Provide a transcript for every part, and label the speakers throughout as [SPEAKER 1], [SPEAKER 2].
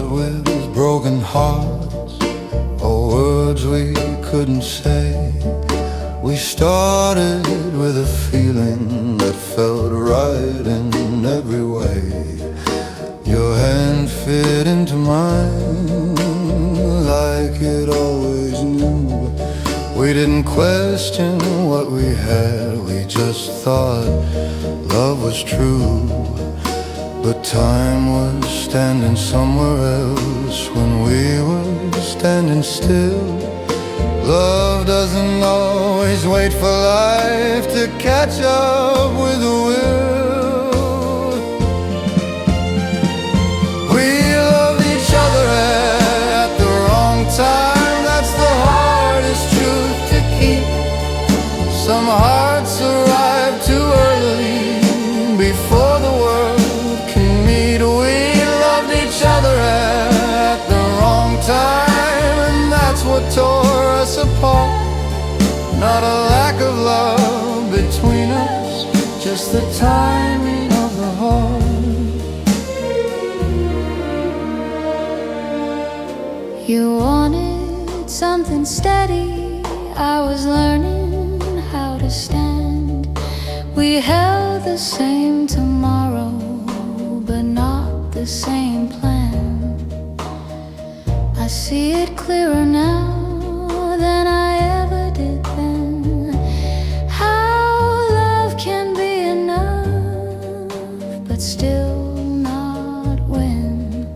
[SPEAKER 1] but with broken hearts or words we couldn't say. We started with a feeling that felt right in every way. Your hand fit into mine like it always knew. We didn't question what we had, we just thought love was true. But time was standing somewhere else when we were standing still. Love doesn't always wait for life to catch up with the will. We loved each other at the wrong time. That's the hardest truth to keep. Some hearts arrive too early, before the world can meet. We loved each other at the wrong time, and that's what tore us apart. Not a lack of love between us, just the timing of the heart.
[SPEAKER 2] You wanted something steady, I was learning how to stand. We held the same tomorrow, but not the same plan. I see it clearer now than I ever did then. How love can be enough, but still not win.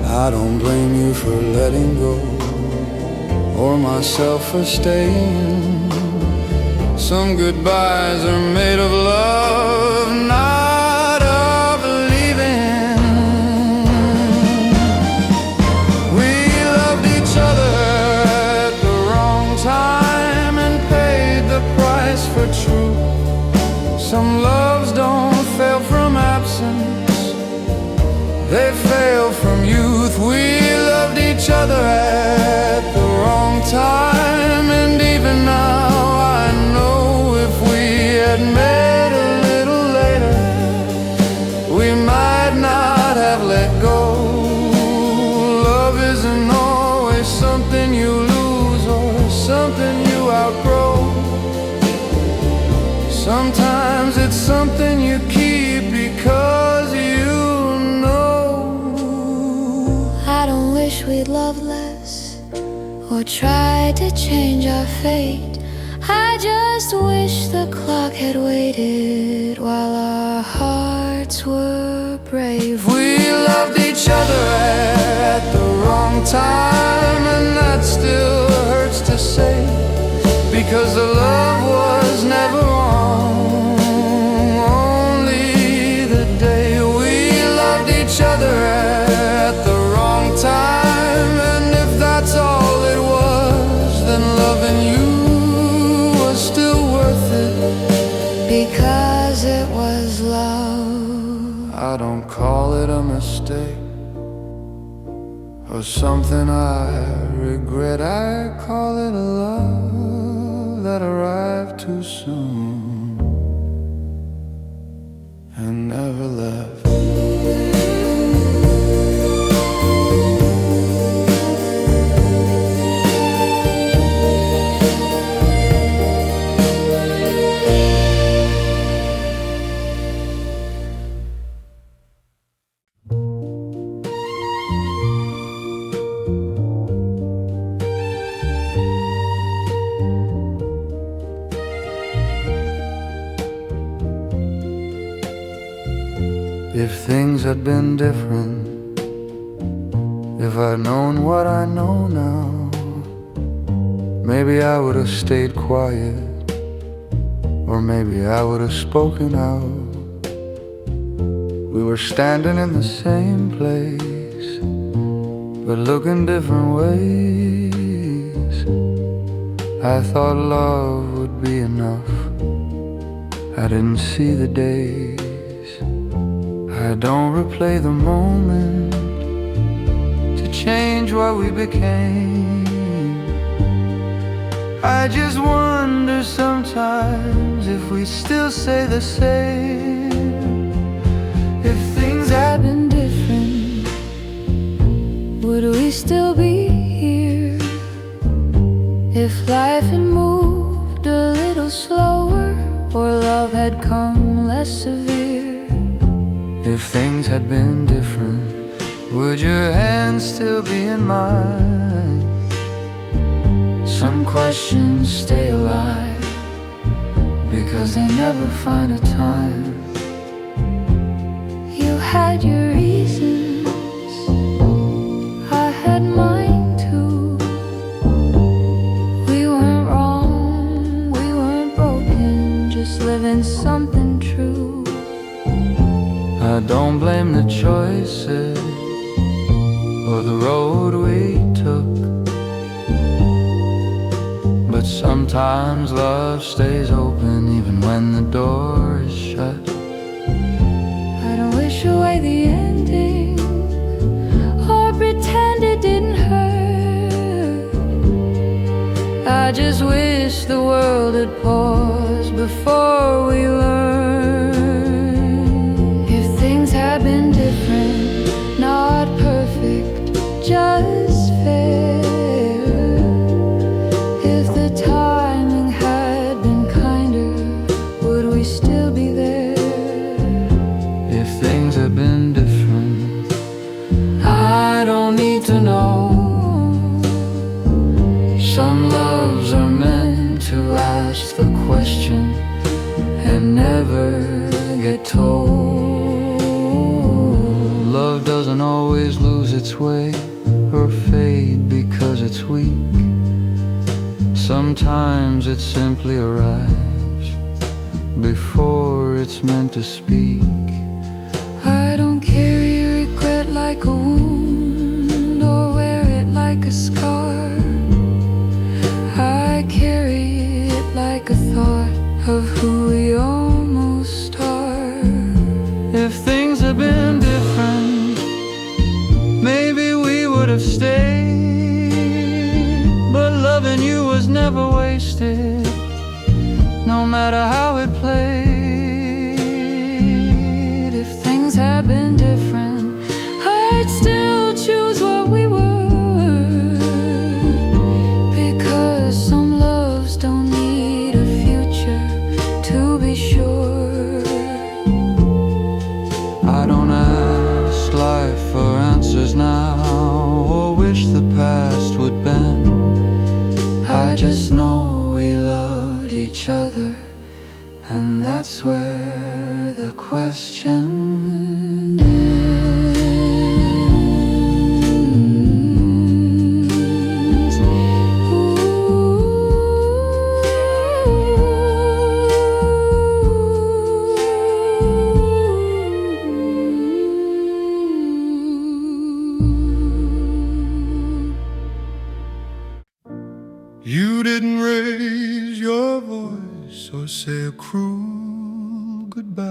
[SPEAKER 1] I don't blame you for letting go, or myself for staying. Some goodbyes are made of love, not of leaving. We loved each other at the wrong time and paid the price for truth. Some loves don't fail from absence, they fail from youth. We loved each other at the wrong time, and even now I know if we had met a little later, we might not have let go. Love isn't always something you lose or something you outgrow. Sometimes it's something you keep because you know.
[SPEAKER 2] I don't wish we'd loved less or tried to change our fate. I just wish the clock had waited while our hearts were brave.
[SPEAKER 1] We loved each other at the wrong time, and that still hurts to say, because the love was never wrong. Only the day we loved each other at the wrong time. And if that's all it was, then loving you was still worth it,
[SPEAKER 2] Because it was love.
[SPEAKER 1] I don't call it a mistake or something I regret. I call it a love that arrived too soon and never left. If things had been different, if I'd known what I know now, maybe I would have stayed quiet, or maybe I would have spoken out. We were standing in the same place, but looking different ways. I thought love would be enough, I didn't see the days. I don't replay the moment to change what we became. I just wonder sometimes if we still say the same. If things had been different,
[SPEAKER 2] would we still be here if life had moved a little slower, or love had come less severe?
[SPEAKER 1] If things had been different, would your hand still be in mine? Some questions stay alive because they never find a time.
[SPEAKER 2] You had your reasons, I had mine too. We weren't wrong, we weren't broken, just living something true.
[SPEAKER 1] I don't blame the choices or the road we took, but sometimes love stays open even when the door is shut.
[SPEAKER 2] I don't wish away the ending or pretend it didn't hurt. I just wish the world had paused before we learned. If things had been different, not perfect, just fair. If the timing had been kinder, would we still be there?
[SPEAKER 1] If things have been different, I don't need to know. Some loves are meant to ask the question and never get told. Love doesn't always lose its way or fade because it's weak. Sometimes it simply arrives before it's meant to speak.
[SPEAKER 2] I don't carry regret like a wound or wear it like a scar. I carry it like a thought of who we almost are.
[SPEAKER 1] If things had been different, maybe we would have stayed. But loving you was never wasted, no matter how it played.
[SPEAKER 2] If things had been different, I'd still choose what we were. Because some loves don't need a future to be sure.
[SPEAKER 1] I don't ask life for answers now or wish the past would bend. I just know we loved each other, and that's where the question ends. You didn't raise your voice or say a cruel goodbye.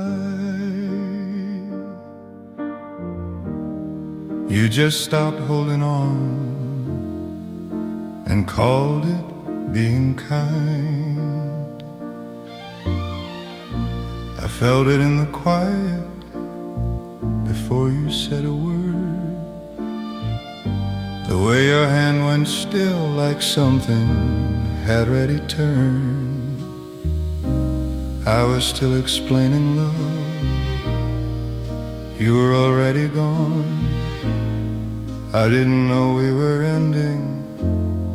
[SPEAKER 1] You just stopped holding on and called it being kind. I felt it in the quiet before you said a word. The way your hand went still like something had already turned. I was still explaining love, you were already gone. I didn't know we were ending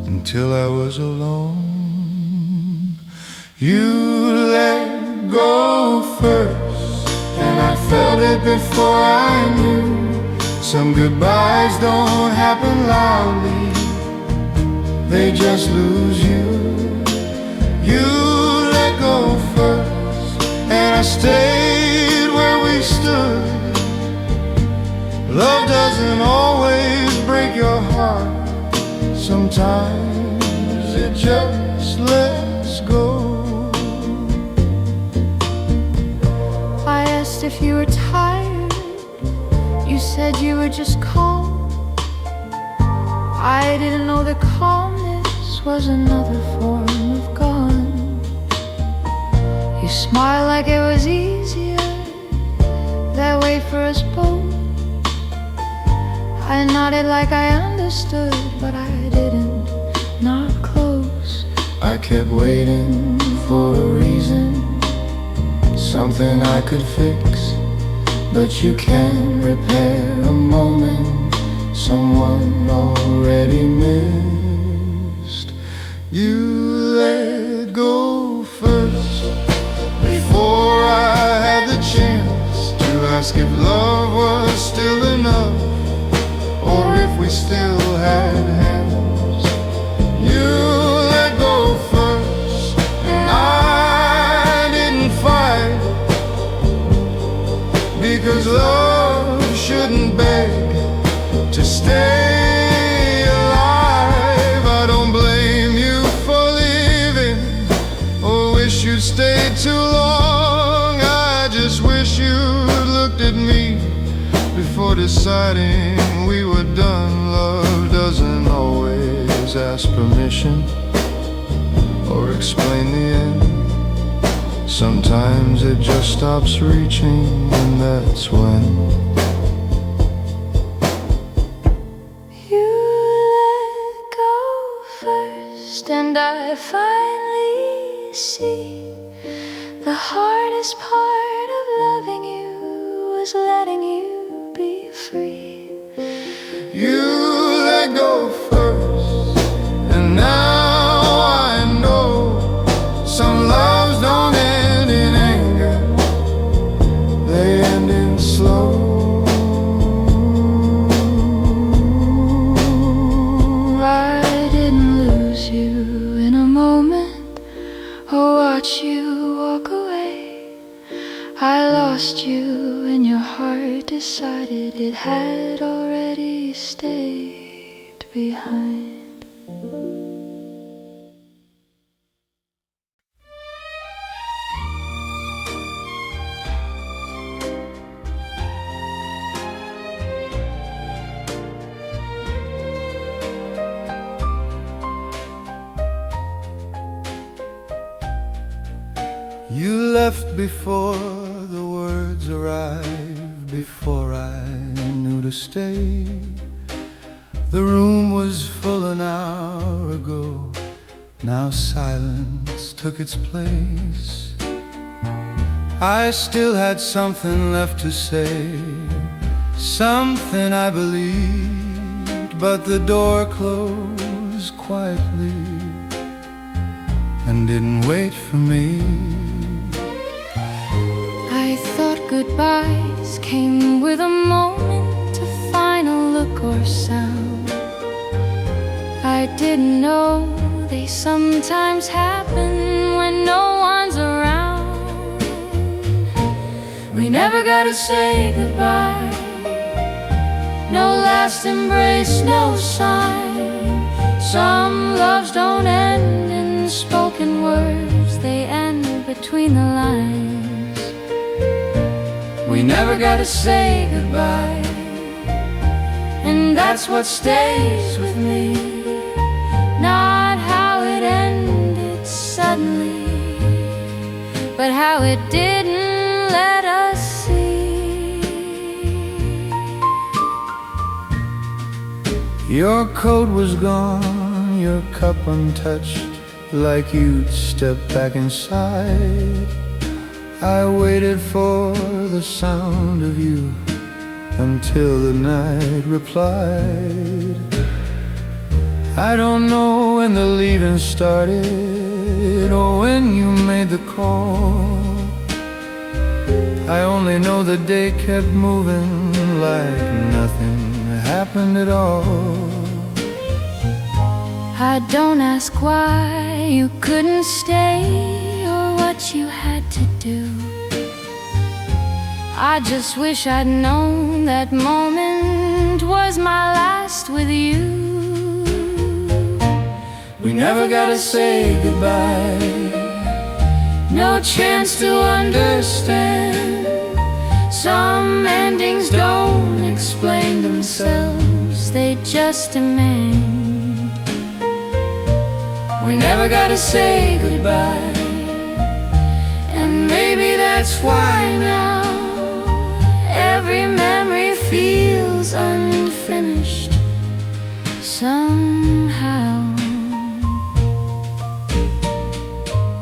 [SPEAKER 1] until I was alone. You let go first, and I felt it before I knew. Some goodbyes don't happen loudly, they just lose you. You let go first, and I stayed where we stood. Love doesn't always break your heart, sometimes it just lets go.
[SPEAKER 2] I asked if you were tired, you said you were just calm. I didn't know that calmness was another form of gone. You smiled like it was easier that way for us both. I nodded like I understood, but I didn't, not close.
[SPEAKER 1] I kept waiting for a reason, something I could fix. But you can't repair a moment someone already missed. You let go first, before I had the chance to ask if love was still enough, or if we still had hands. You let go first, and I didn't fight, because love shouldn't beg to stay alive. I don't blame you for leaving, or wish you'd stayed too long. I just wish you'd looked at me before deciding we were done. Love doesn't always ask permission or explain the end. Sometimes it just stops reaching, and that's when
[SPEAKER 2] You let go first, and I finally see the hardest part of loving you was letting you be free.
[SPEAKER 1] you let go first, and now I know some loves don't end in anger, they end in slow.
[SPEAKER 2] I didn't lose you in a moment or watch you walk away. I lost you and your heart decided it had already stayed behind.
[SPEAKER 1] You left before the words arrived, before I knew to stay. The room was full an hour ago, now silence took its place. I still had something left to say, something I believed, but the door closed quietly and didn't wait for me.
[SPEAKER 2] I thought goodbyes came with a moment, a final look or sound. I didn't know they sometimes happen when no one's around. We never got to say goodbye, no last embrace, no sign. Some loves don't end in spoken words, they end between the lines.
[SPEAKER 1] We never got to say goodbye,
[SPEAKER 2] and that's what stays with me. Not how it ended suddenly, but how it didn't let us see.
[SPEAKER 1] your coat was gone, your cup untouched, like you'd stepped back inside. I waited for the sound of you until the night replied. I don't know when the leaving started or when you made the call. I only know the day kept moving like nothing happened at all.
[SPEAKER 2] I don't ask why you couldn't stay or what you had to do. I just wish I'd known that moment was my last with you.
[SPEAKER 1] We never got to say goodbye,
[SPEAKER 2] No chance to understand. Some endings don't explain themselves, they just demand.
[SPEAKER 1] we never got to say goodbye.
[SPEAKER 2] And maybe that's why now every memory feels unfinished somehow.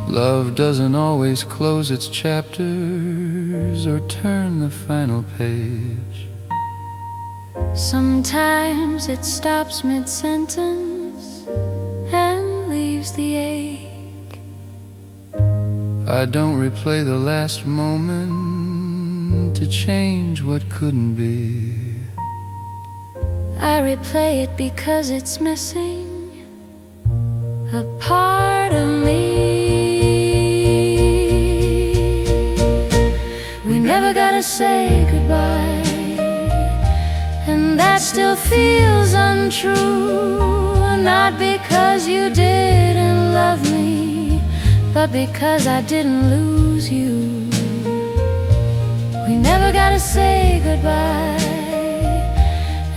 [SPEAKER 1] Love doesn't always close its chapters or turn the final page.
[SPEAKER 2] Sometimes it stops mid-sentence and leaves the ache.
[SPEAKER 1] I don't replay the last moment to change what couldn't be.
[SPEAKER 2] I replay it because it's missing a part of me. We never gotta say goodbye, and that still feels untrue. Not because you didn't love me, but because I didn't lose you. We never gotta say goodbye,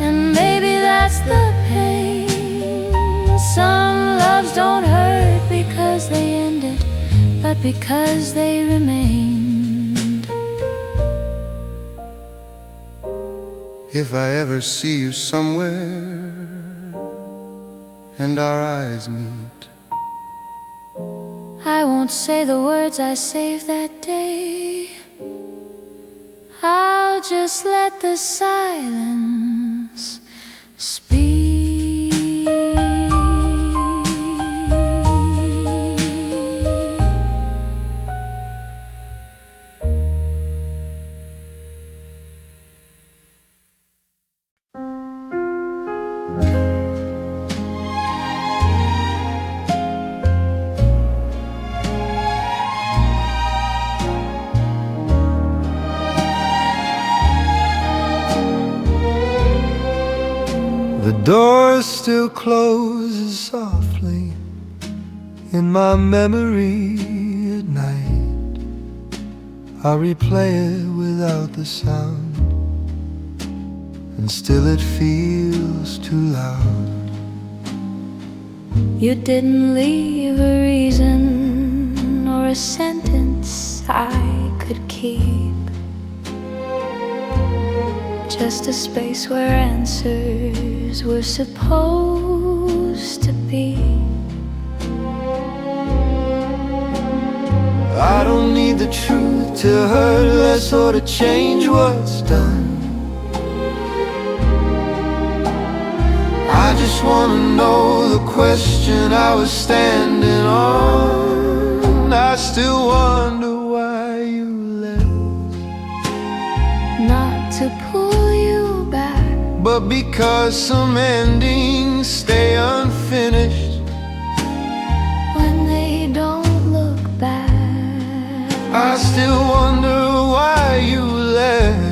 [SPEAKER 2] and maybe that's the pain. Some loves don't hurt because they ended, but because they remained.
[SPEAKER 1] If I ever see you somewhere and our eyes meet,
[SPEAKER 2] I won't say the words I saved that day. I'll just let the silence speak.
[SPEAKER 1] the door still closes softly in my memory at night. I replay it without the sound, and still it feels too loud.
[SPEAKER 2] You didn't leave a reason or a sentence I could keep, just a space where answers were supposed to be.
[SPEAKER 1] I don't need the truth to hurt less or to change what's done. I just wanna know the question I was standing on. I still wonder why you left.
[SPEAKER 2] Not to pull you back,
[SPEAKER 1] but because some endings stay unfinished
[SPEAKER 2] when they don't look back.
[SPEAKER 1] I still wonder why you left.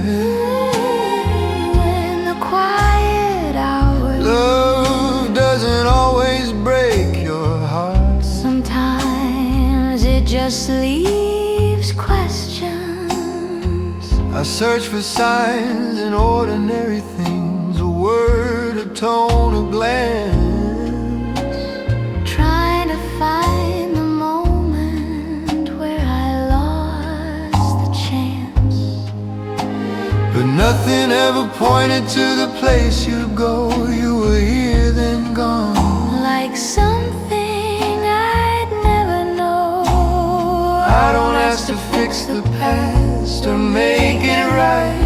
[SPEAKER 2] In the quiet hours,
[SPEAKER 1] Love doesn't always break your heart.
[SPEAKER 2] sometimes it just leaves questions.
[SPEAKER 1] I search for signs in ordinary things, a word, a tone, a glance,
[SPEAKER 2] Trying to find the moment where I lost the chance.
[SPEAKER 1] but nothing ever pointed to the place you'd go. You were here, then gone.
[SPEAKER 2] Like something I'd never know.
[SPEAKER 1] I don't ask to fix the past or make it right.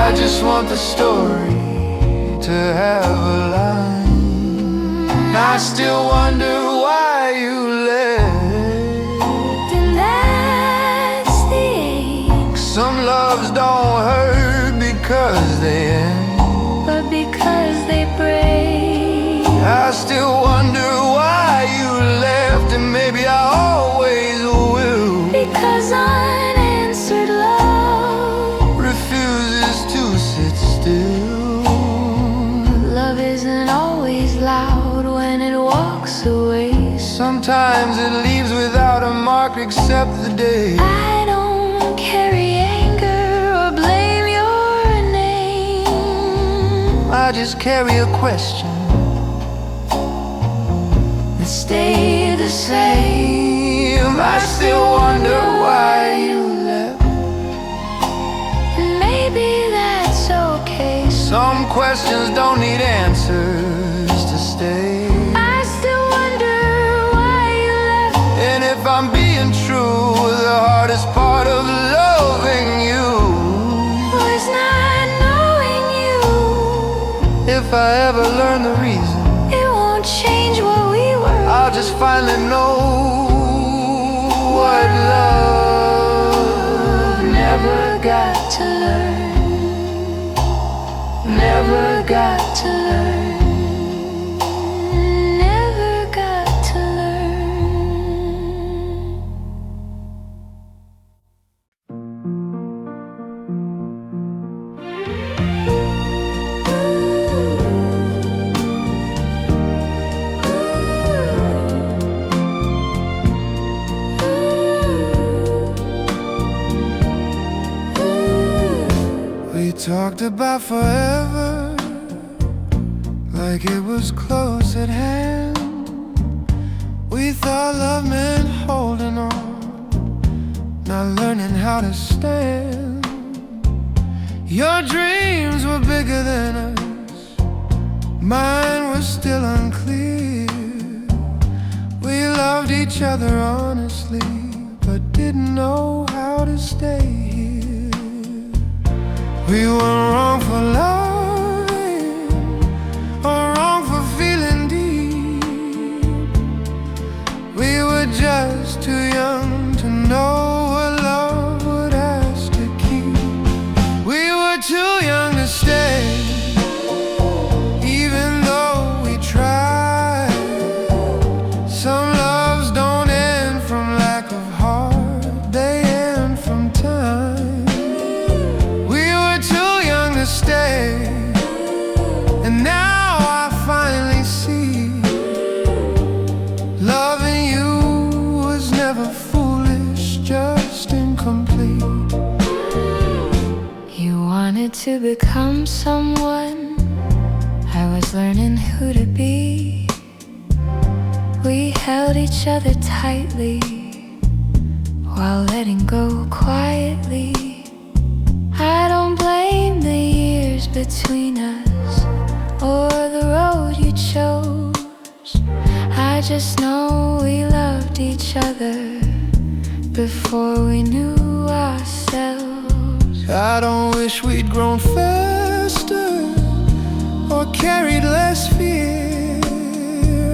[SPEAKER 1] I just want the story to have a line. I still wonder why you left.
[SPEAKER 2] And that's the ache,
[SPEAKER 1] Some loves don't hurt because they end.
[SPEAKER 2] but because they break.
[SPEAKER 1] I still wonder why you left, and maybe I always will.
[SPEAKER 2] Because unanswered love,
[SPEAKER 1] Refuses to sit still.
[SPEAKER 2] love isn't always loud when it walks away.
[SPEAKER 1] Sometimes it leaves without a mark except the day.
[SPEAKER 2] I don't carry anger or blame your name.
[SPEAKER 1] I just carry a question
[SPEAKER 2] And stay the same.
[SPEAKER 1] I still wonder why you left.
[SPEAKER 2] maybe that's okay.
[SPEAKER 1] Some questions don't need answers to stay.
[SPEAKER 2] I still wonder why you left.
[SPEAKER 1] And if I'm being true, the hardest part of loving you
[SPEAKER 2] Was not knowing you.
[SPEAKER 1] if I ever learn the reason,
[SPEAKER 2] It won't change what we were.
[SPEAKER 1] I'll just finally know what love
[SPEAKER 2] Never got to learn. Never got to learn. Never got to learn.
[SPEAKER 1] We talked about forever, like it was close at hand. We thought love meant holding on, not learning how to stand. Your dreams were bigger than us, mine was still unclear. We loved each other honestly, but didn't know how to stay here. We were wrong for loving, or wrong for feeling deep. We were just too young to know what love would ask to keep. We were too young to stay, even though we tried. Some loves don't end from lack of heart, they end from time. We were too young to stay, and now I finally see loving you was never foolish, just incomplete.
[SPEAKER 2] You wanted to become someone, I was learning who to be. We held each other tightly while letting go quietly. I don't blame the years between us or the road you chose. I just know we loved each other before we knew ourselves.
[SPEAKER 1] I don't wish we'd grown faster or carried less fear.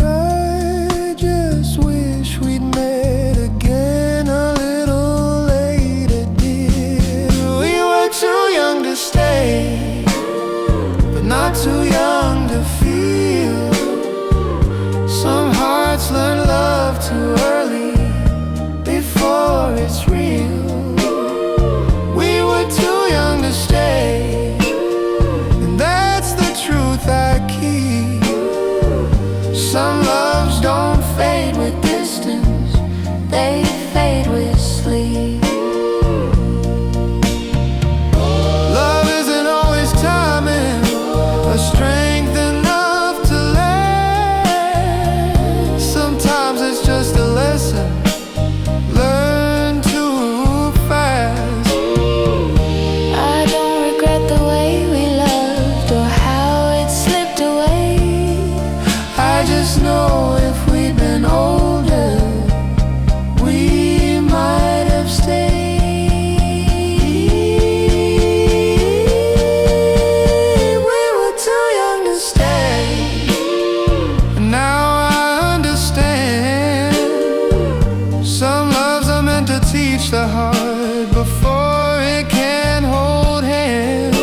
[SPEAKER 1] I just wish we'd met again a little later, dear. We were too young to stay, but not too young to feel. Some hearts learn love too early, before it's real. We were too young to stay, and that's the truth I keep. Some loves don't fade with distance,
[SPEAKER 2] They fade with sleep.
[SPEAKER 1] love isn't always timing, a strength enough to last. Sometimes it's just a lesson learned too fast.
[SPEAKER 2] I don't regret the way we loved or how it slipped away.
[SPEAKER 1] I just know if we'd been older, we might have stayed. We were too young to stay, and now I understand. Some loves are meant to teach the heart before it can hold hand.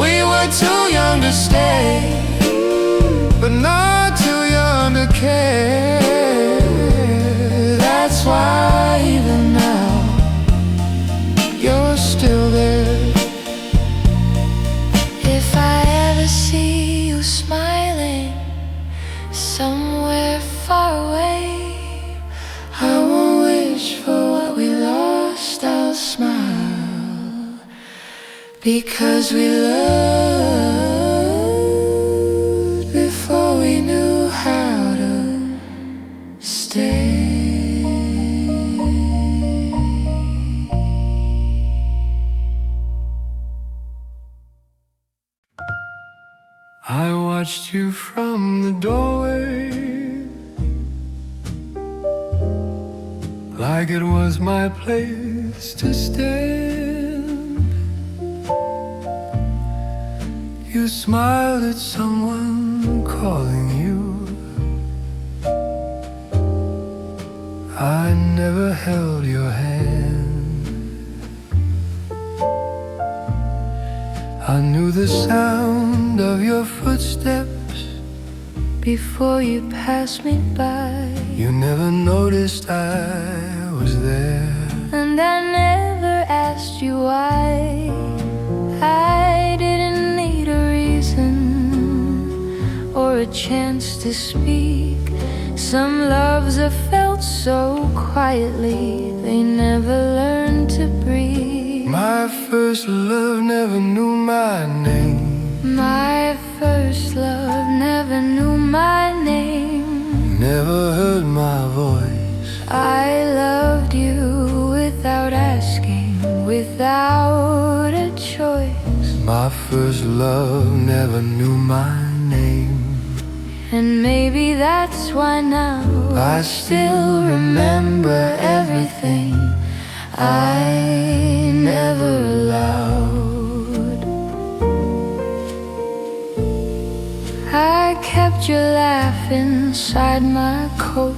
[SPEAKER 1] We were too young to stay, but not too young to care. That's why even now you're still there.
[SPEAKER 2] If I ever see you smiling somewhere far away,
[SPEAKER 1] I won't wish for what we lost, I'll smile, because we loved before we knew how to stay. I watched you from the doorway, like it was my place to stand. You smiled at someone calling you. I never held your hand. I knew the sound of your footsteps
[SPEAKER 2] before you passed me by.
[SPEAKER 1] You never noticed I was there.
[SPEAKER 2] And I never asked you why. I didn't need a reason or a chance to speak. Some loves are felt so quietly, they never learn to breathe.
[SPEAKER 1] My first love never knew my name.
[SPEAKER 2] My first love never knew my name.
[SPEAKER 1] Never heard my voice.
[SPEAKER 2] I loved you without asking, without a choice.
[SPEAKER 1] My first love never knew my name.
[SPEAKER 2] And maybe that's why now
[SPEAKER 1] I still remember everything I never allowed.
[SPEAKER 2] I kept your laugh inside my coat,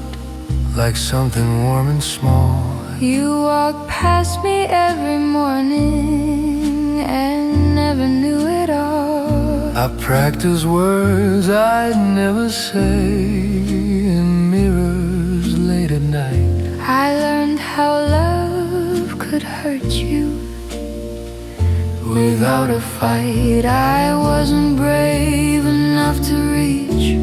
[SPEAKER 1] like something warm and small.
[SPEAKER 2] You walked past me every morning and never knew it all.
[SPEAKER 1] I practiced words I'd never say in mirrors late at night.
[SPEAKER 2] I learned how love could hurt you
[SPEAKER 1] without a fight.
[SPEAKER 2] I wasn't brave enough to reach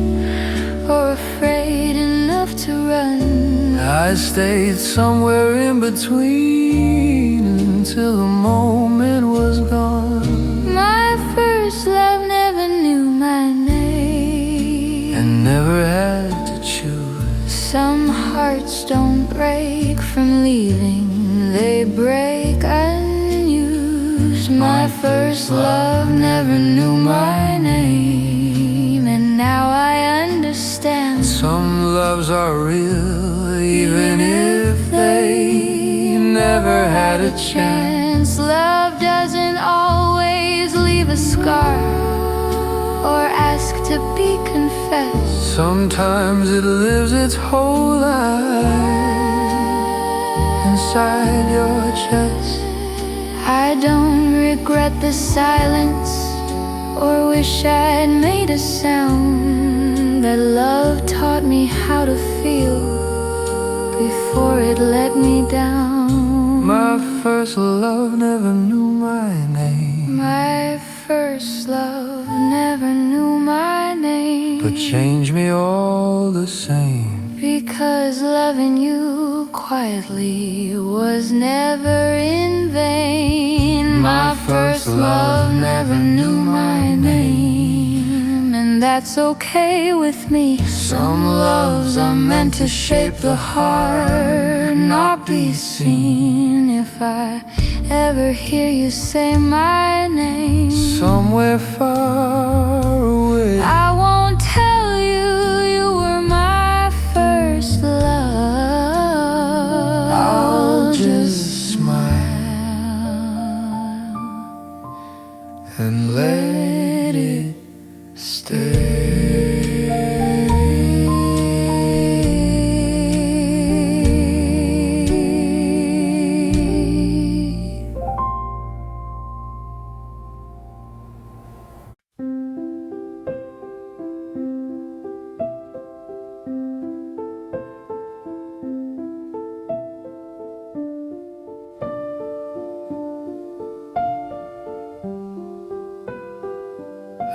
[SPEAKER 2] or afraid enough to run.
[SPEAKER 1] I stayed somewhere in between until the moment was gone.
[SPEAKER 2] My first love never knew my name
[SPEAKER 1] and never had to choose.
[SPEAKER 2] Some hearts don't break from leaving, they break unused. My first love never knew my name, and now I understand.
[SPEAKER 1] Some loves are real, even if they never had a chance.
[SPEAKER 2] Love doesn't always leave a scar or ask to be confessed.
[SPEAKER 1] Sometimes it lives its whole life inside your chest.
[SPEAKER 2] I don't regret the silence or wish I'd made a sound. That love taught me how to feel before it let me down.
[SPEAKER 1] My first love never knew my name.
[SPEAKER 2] My first love never knew my name,
[SPEAKER 1] but changed me all the same.
[SPEAKER 2] Because loving you quietly was never in vain. My first love never knew my name, and that's okay with me. Some loves are meant to shape the heart, not be seen. If I ever hear you say my name
[SPEAKER 1] somewhere far away,
[SPEAKER 2] I won't tell you you were my first love.
[SPEAKER 1] I'll just smile and let it stay.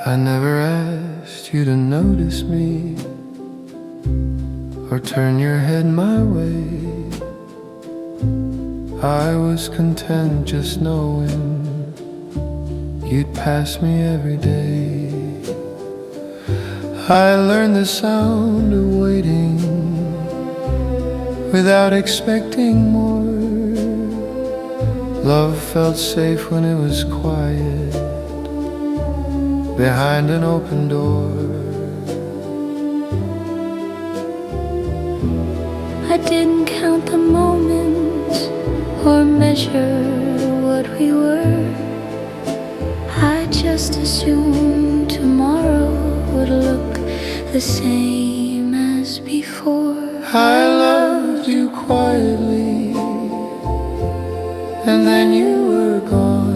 [SPEAKER 1] I never asked you to notice me or turn your head my way. I was content just knowing you'd pass me every day. I learned the sound of waiting without expecting more. Love felt safe when it was quiet, behind an open door.
[SPEAKER 2] I didn't count the moments or measure what we were. I just assumed tomorrow would look the same as before.
[SPEAKER 1] I loved you quietly, and then you were gone.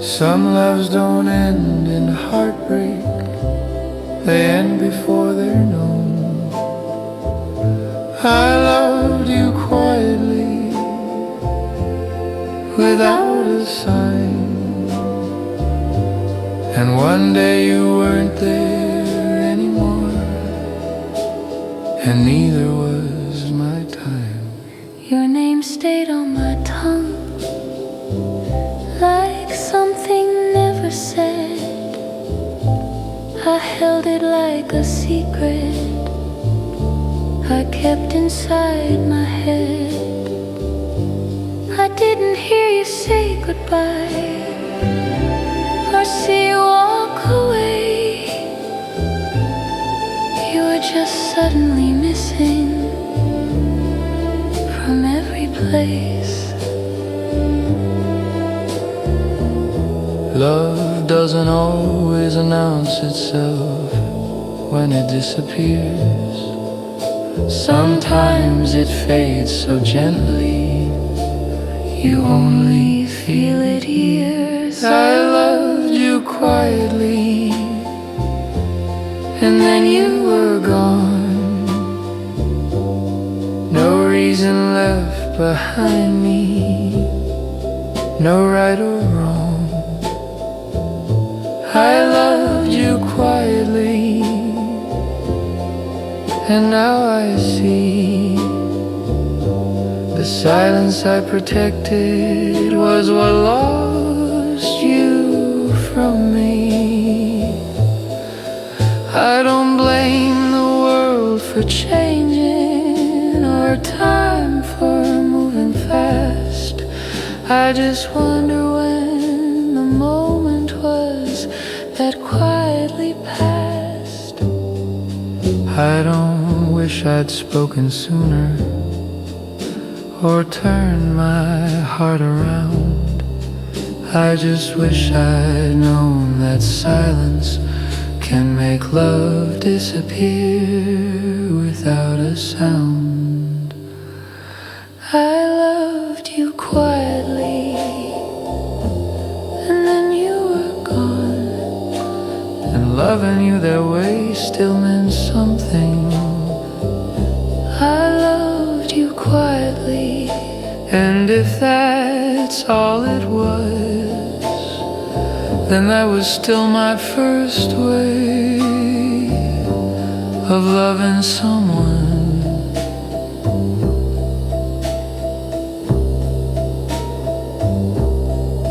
[SPEAKER 1] Some loves don't end in heartbreak, they end before they're known. I loved you quietly, without a sign, and one day you weren't there anymore, and neither was my time.
[SPEAKER 2] Your name stayed on my tongue like something never said. I held it like a secret I kept inside my head. I didn't hear you say goodbye or see you walk away. You were just suddenly missing from every place.
[SPEAKER 1] Love doesn't always announce itself when it disappears. Sometimes it fades so gently, you only feel it years. I loved you quietly, and then you were gone. No reason left behind me, no right or wrong. I loved you quietly, and now I see the silence I protected was what lost you from me. I don't blame the world for changing or time for moving fast. I just wonder when the moment was that quietly passed. I don't wish I'd spoken sooner or turned my heart around. I just wish I'd known that silence can make love disappear without a sound. I loved you quietly, and then you were gone. And loving you that way still meant something. I loved you quietly, and if that's all it was, then that was still my first way of loving someone.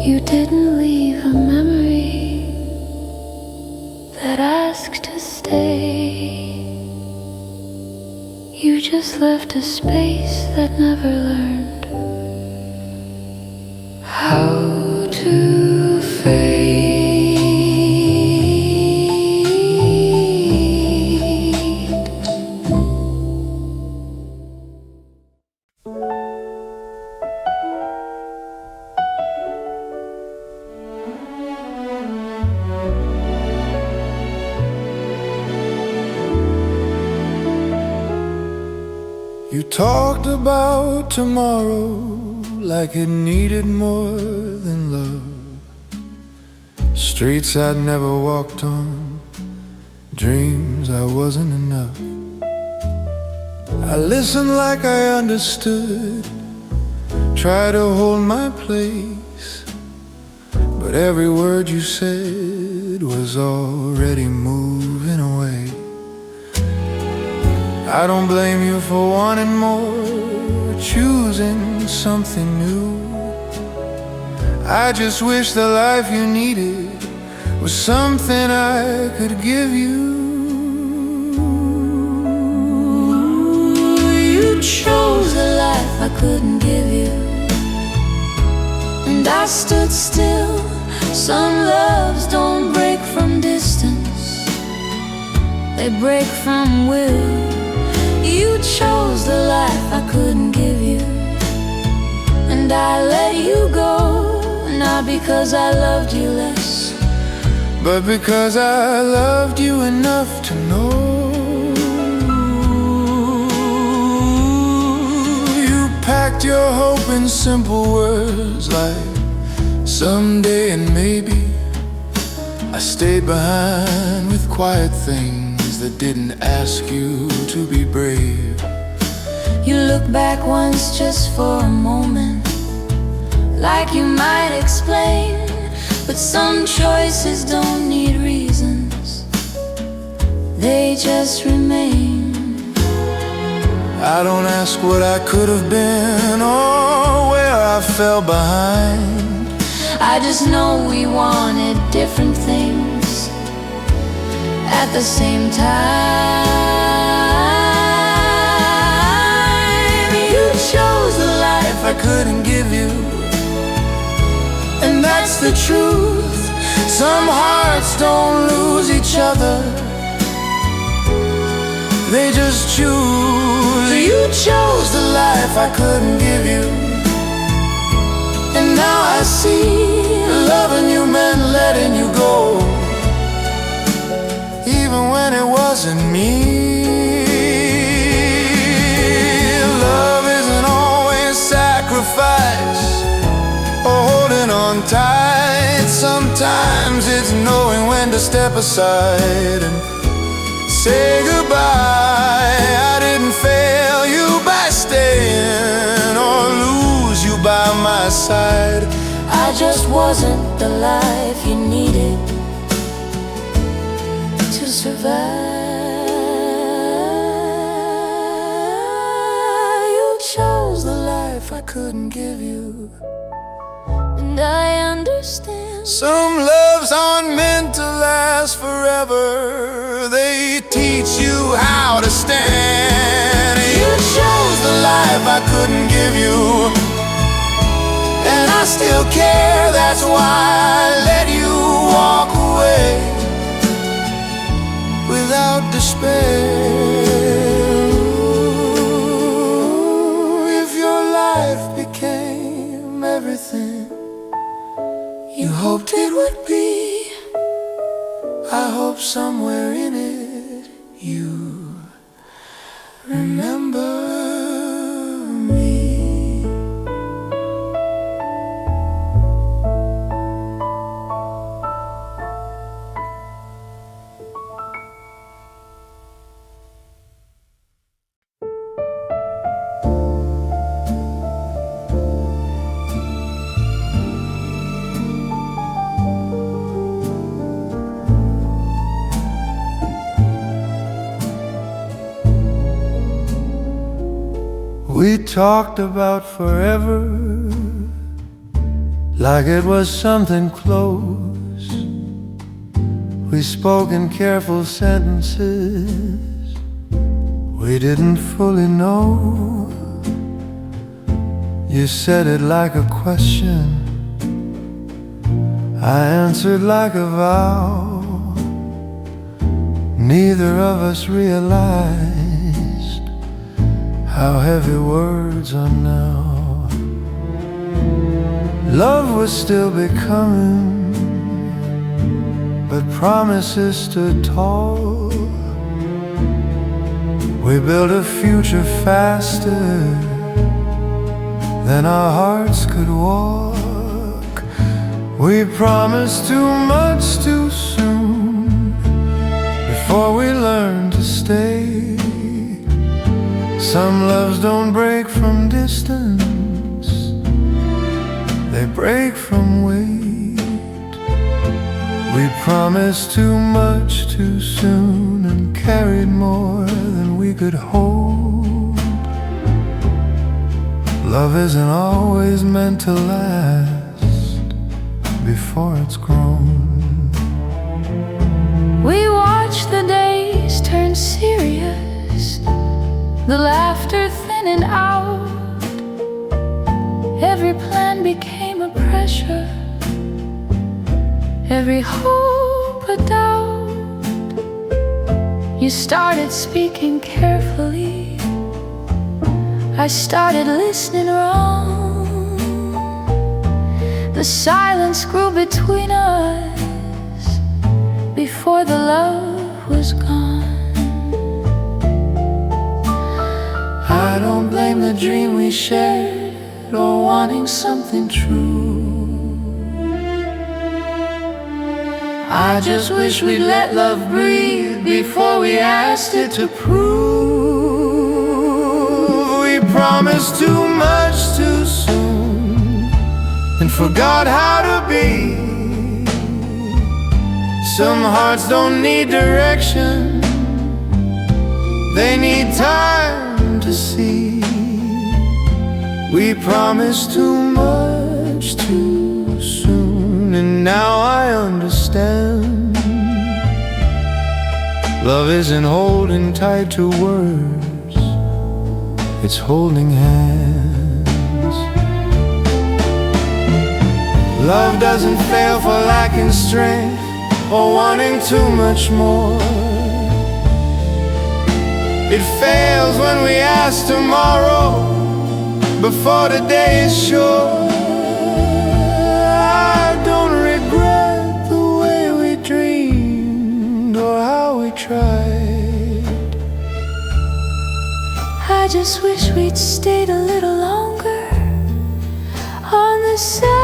[SPEAKER 2] You didn't leave a memory that asked to stay. You just left a space that never learned how to fade.
[SPEAKER 1] You talked about tomorrow like it needed more than love. Streets I'd never walked on, dreams I wasn't enough. I listened like I understood, tried to hold my place, but every word you said was already moving away. I don't blame you for wanting more, choosing something new. I just wish the life you needed was something I could give you.
[SPEAKER 2] You chose a life I couldn't give you, and I stood still. Some love they break from will. You chose the life I couldn't give you, and I let you go, not because I loved you less,
[SPEAKER 1] but because I loved you enough to know. You packed your hope in simple words like someday and maybe. I stayed behind with quiet things that didn't ask you to be brave.
[SPEAKER 2] You look back once just for a moment, like you might explain, but some choices don't need reasons, they just remain.
[SPEAKER 1] I don't ask what I could have been or where I fell behind.
[SPEAKER 2] I just know we wanted different things at the same time. You chose the life
[SPEAKER 1] I couldn't give you, and that's the truth. Some hearts don't lose each other, they just choose. You chose the life I couldn't give you, and now I see loving you meant letting you go, even when it wasn't me. Love isn't always sacrifice or holding on tight. Sometimes it's knowing when to step aside and say goodbye. I didn't fail you by staying or lose you by my side.
[SPEAKER 2] I just wasn't the life you needed to survive. You chose the life I couldn't give you, and I understand.
[SPEAKER 1] Some loves aren't meant to last forever, they teach you how to stand. You chose the life I couldn't give you, and I still care, that's why I let you walk away without despair. If your life became everything you hoped it would be, I hope somewhere in it you remember me. We talked about forever like it was something close. We spoke in careful sentences we didn't fully know. You said it like a question, I answered like a vow. Neither of us realized how heavy words are now. Love was still becoming, but promises stood tall. We built a future faster than our hearts could walk. We promised too much too soon before we learned to stay. Some loves don't break from distance, they break from weight. We promised too much too soon and carried more than we could hold. Love isn't always meant to last before it's grown.
[SPEAKER 2] We watched the days turn serious, the laughter thinning out. Every plan became a pressure, every hope a doubt. You started speaking carefully, I started listening wrong. The silence grew between us before the love was gone. I don't blame the dream we shared or wanting something true. I just wish we'd let love breathe before we asked it to prove. We promised too much too soon and forgot how to be. Some hearts don't need direction, they need time to see. We promised too much too soon, and now I understand. Love isn't holding tight to words, it's holding hands. Love doesn't fail for lacking strength or wanting too much more. It fails when we ask tomorrow before the day is sure. I don't regret the way we dreamed or how we tried. I just wish we'd stayed a little longer on the side.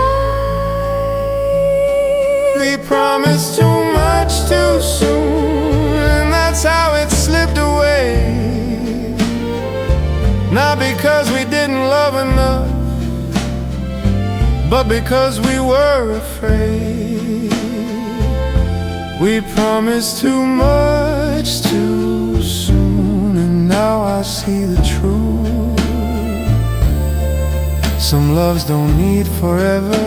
[SPEAKER 2] We promised too much too soon, and that's how it slipped away. Not because we didn't love enough, but because we were afraid. We promised too much too soon, and now I see the truth. Some loves don't need forever,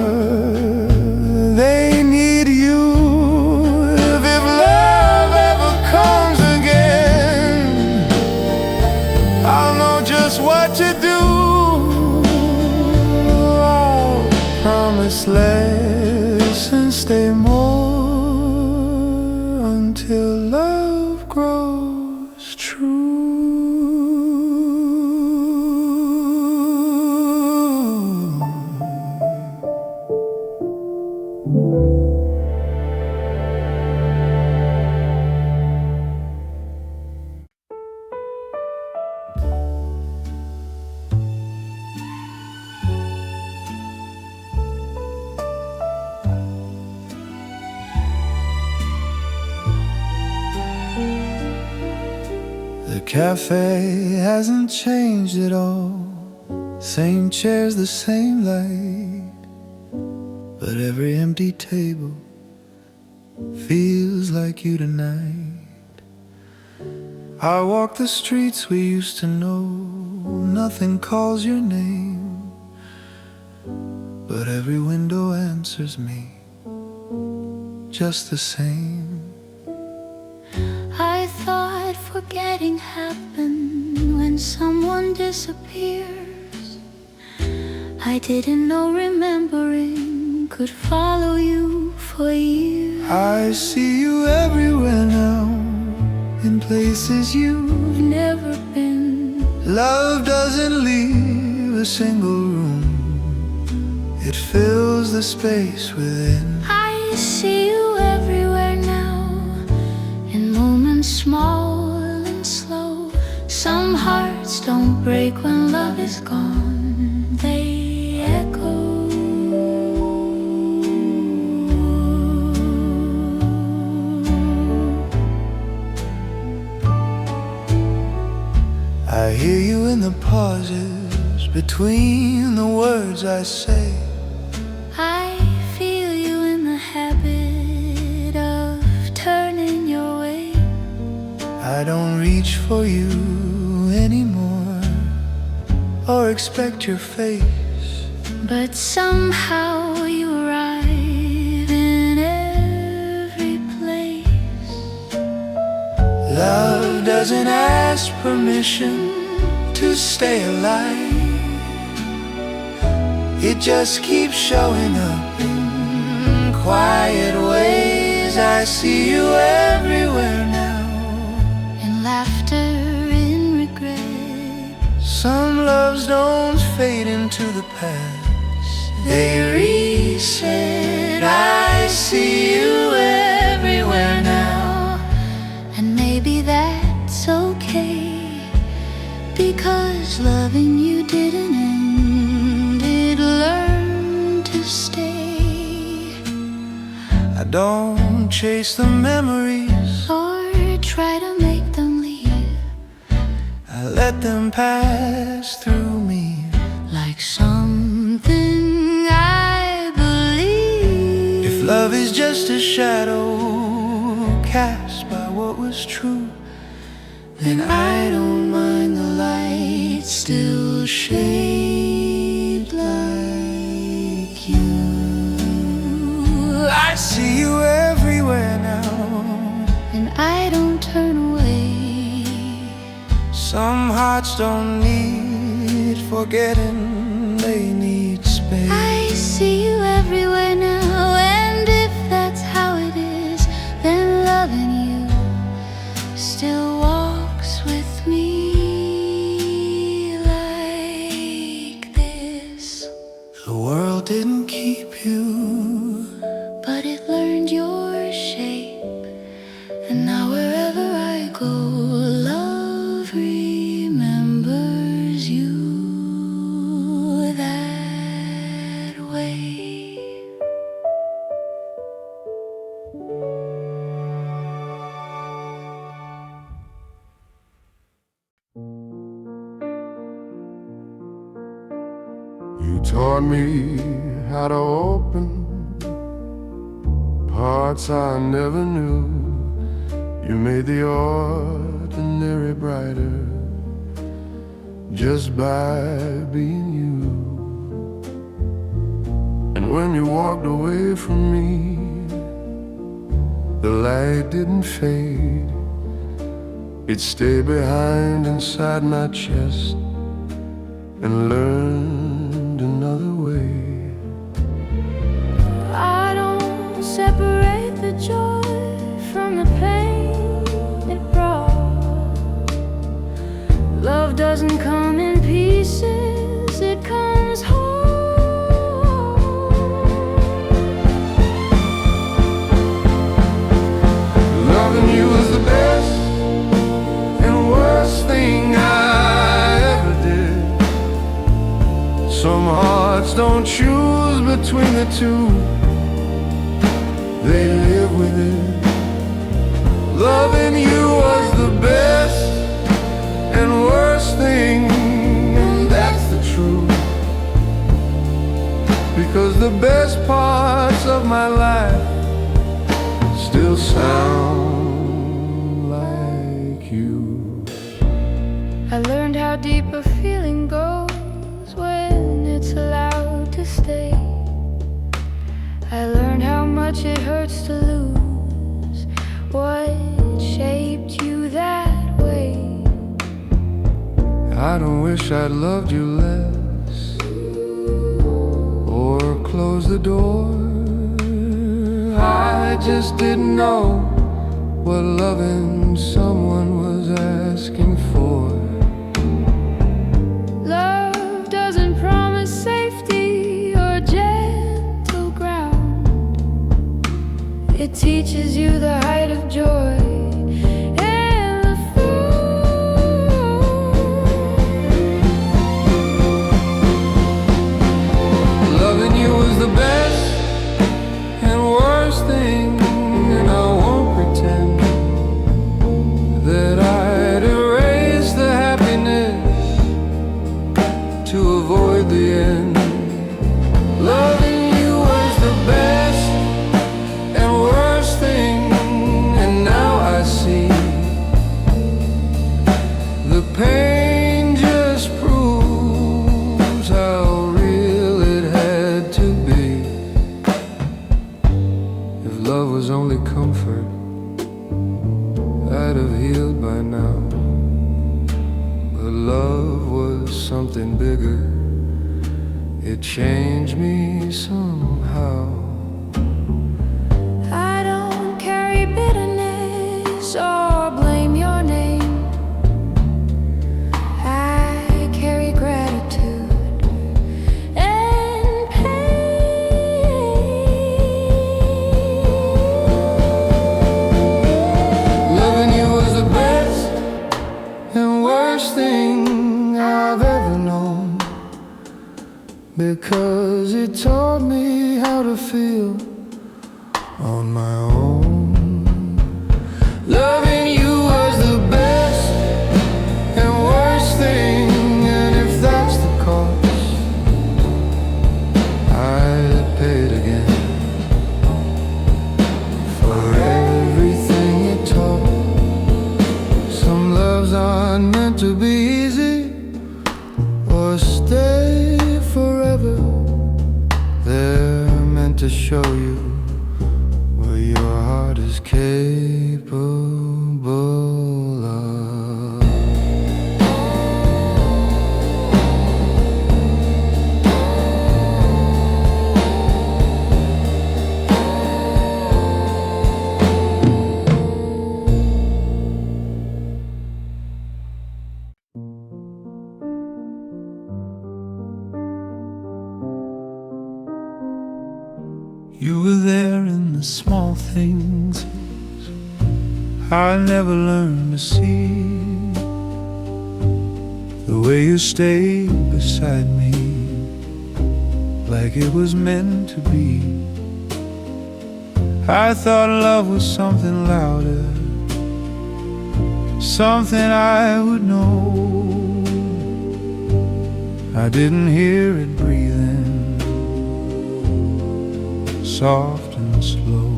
[SPEAKER 2] they need you. If love ever comes again, I'll know just what to do. I'll promise less and stay more until love grows true. The cafe hasn't changed at all, same chairs, the same light, but every empty table feels like you tonight. I walk the streets we used to know, nothing calls your name, but every window answers me just the same.
[SPEAKER 3] I thought forgetting happened when someone disappears. I didn't know remembering could follow you for years.
[SPEAKER 1] I see you everywhere now, in places you've
[SPEAKER 3] Never been.
[SPEAKER 1] Love doesn't leave a single room, it fills the space within.
[SPEAKER 3] I see you everywhere now, in moments small and slow. Some hearts don't break when love is gone, they echo.
[SPEAKER 1] I hear you in the pauses between the words I say.
[SPEAKER 3] I feel you in the habit of turning your way.
[SPEAKER 1] I don't reach for you anymore or expect your face,
[SPEAKER 3] but somehow you arrive in every place.
[SPEAKER 1] Love doesn't ask permission to stay alive, it just keeps showing up in quiet ways. I see you everywhere now,
[SPEAKER 3] in
[SPEAKER 1] shadows don't fade into the past. They reset. I see you everywhere now.
[SPEAKER 3] And maybe that's okay, because loving you didn't end, it learned to stay.
[SPEAKER 1] I don't chase the memories
[SPEAKER 3] Or try to make them leave,
[SPEAKER 1] I let them pass through me
[SPEAKER 3] like something I believe.
[SPEAKER 1] If love is just a shadow cast by what was true, then I don't mind the light still shaped like you. I see you everywhere now,
[SPEAKER 3] And I don't turn away.
[SPEAKER 1] Some hearts don't need forgetting, they need space.
[SPEAKER 3] I see you everywhere now, and if that's how it is, then loving you still walks with me like this.
[SPEAKER 1] The world didn't keep you,
[SPEAKER 3] But it learned your shape, and now wherever I go, love remembers you that way.
[SPEAKER 4] You taught me how to open parts I never knew. You made the ordinary brighter just by being you. And when you walked away from me, the light didn't fade. It stayed behind inside my chest and learned another way.
[SPEAKER 2] I don't separate the joy from the pain it brought. Love doesn't come in pieces, it comes whole.
[SPEAKER 4] Loving you was the best and worst thing I ever did. Some hearts don't choose between the two, they live with it. Loving you was the best and worst thing, and that's the truth. Because the best parts of my life still sound like you.
[SPEAKER 2] I learned how deep a feeling goes when it's allowed to stay. I learned how much it hurts to lose what shaped you that way.
[SPEAKER 4] I don't wish I'd loved you less or closed the door. I just didn't know what loving someone was asking for.
[SPEAKER 2] Love doesn't promise safety or gentle ground. It teaches you the height of joy and the fall.
[SPEAKER 4] Loving you was the best and worst thing, and I won't pretend that I'd erase the happiness to avoid the end. Loving you was the best and worst thing, and now I see the pain just proves how real it had to be. If love was only comfort, I'd have healed by now. But love was something bigger, it changed me somehow.
[SPEAKER 2] I don't carry bitterness or blame your name. I carry gratitude.
[SPEAKER 4] because it taught me how to feel on my own. Loving you was the best and worst thing, and if that's the cost, I'd pay it again. For everything you taught. Some loves aren't meant to be easy or stay forever. They're meant to show you what your heart is capable of.
[SPEAKER 1] You were there in the small things I never learned to see. The way you stayed beside me, like it was meant to be. I thought love was something louder, something I would know. I didn't hear it breathing, soft and slow.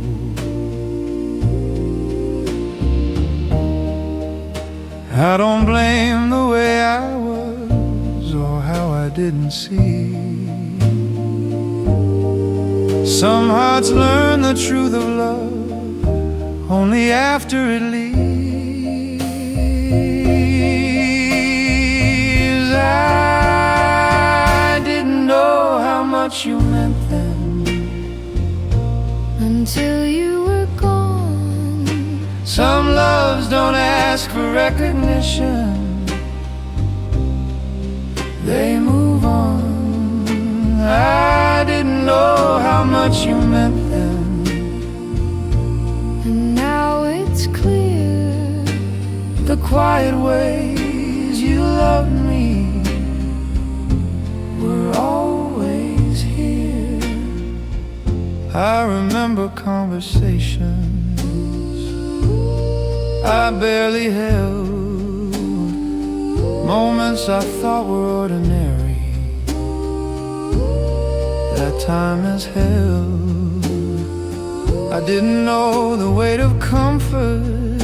[SPEAKER 1] I don't blame the way I was or how I didn't see. Some hearts learn the truth of love only after it leaves. I didn't know how much you meant then
[SPEAKER 2] until you were gone.
[SPEAKER 1] Some loves don't ask for recognition, they move on. I didn't know how much you meant then,
[SPEAKER 2] And now it's clear
[SPEAKER 1] the quiet ways you loved me were always here. I remember conversations I barely held, moments I thought were ordinary, that time has held. I didn't know the weight of comfort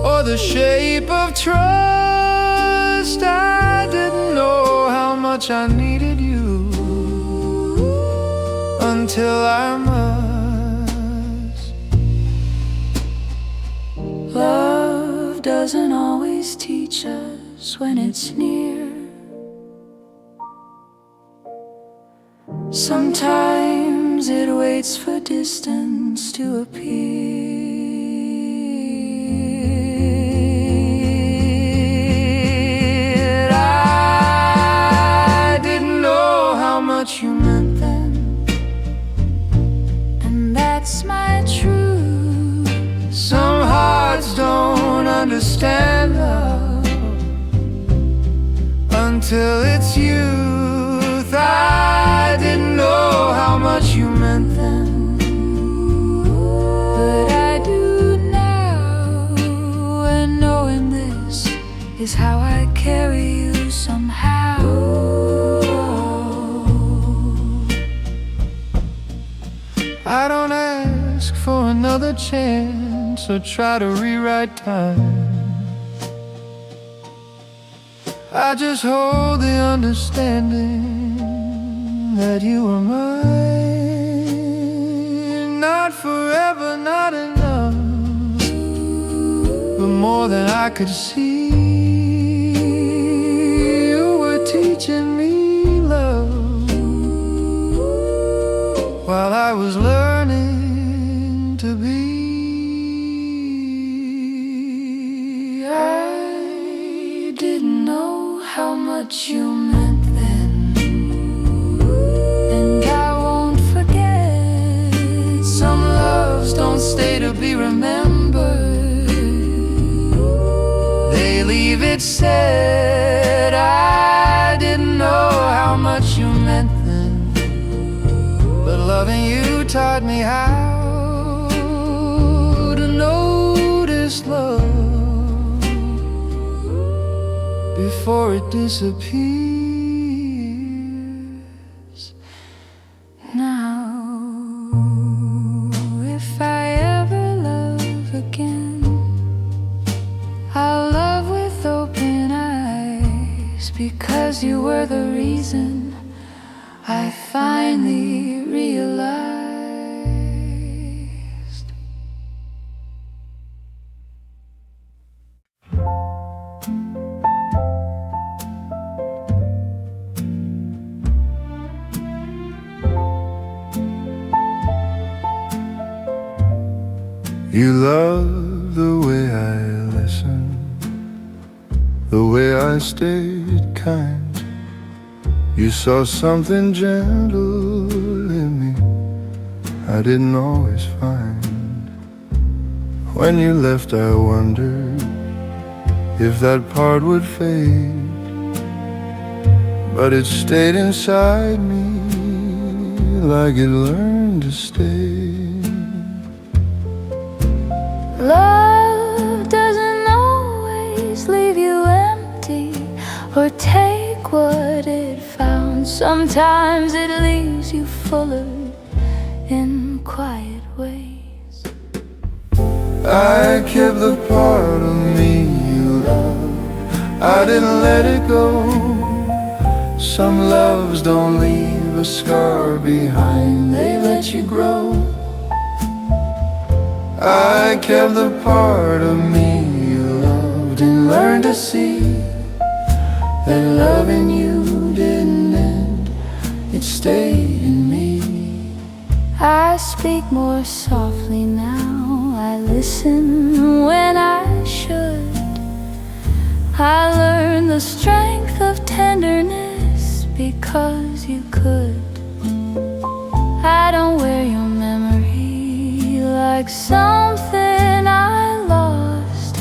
[SPEAKER 1] or the shape of trust. I didn't know how much I needed you until I must.
[SPEAKER 3] Love doesn't always teach us when it's near. Sometimes it waits for distance to appear.
[SPEAKER 1] I didn't know how much you meant then,
[SPEAKER 2] and that's my truth.
[SPEAKER 1] some hearts don't understand love until it's youth. I didn't know how much you meant then,
[SPEAKER 2] But I do now, and knowing this is how I carry you somehow.
[SPEAKER 1] I don't ask for another chance or try to rewrite time. I just hold the understanding that you were mine. Not forever, not enough, but more than I could see. You were teaching me love while I was learning to be.
[SPEAKER 2] I didn't know how much you meant then, and I won't forget.
[SPEAKER 1] Some loves don't stay to be remembered, they leave it said. I didn't know how much you this love before it disappears.
[SPEAKER 2] Now, if I ever love again, I'll love with open eyes, because you were the reason I finally realized.
[SPEAKER 1] You love the way I listen, the way I stayed kind. You saw something gentle in me I didn't always find. When you left, I wondered if that part would fade, but it stayed inside me like it learned to stay.
[SPEAKER 2] Love doesn't always leave you empty or take what it found. Sometimes it leaves you fuller in quiet ways.
[SPEAKER 1] I kept the part of me you loved, I didn't let it go. Some loves don't leave a scar behind, they let you grow. I kept the part of me you loved and learned to see that loving you didn't end, it stayed in me.
[SPEAKER 2] I speak more softly now, I listen when I should. I learned the strength of tenderness because you could. I don't wear your memory like something I lost.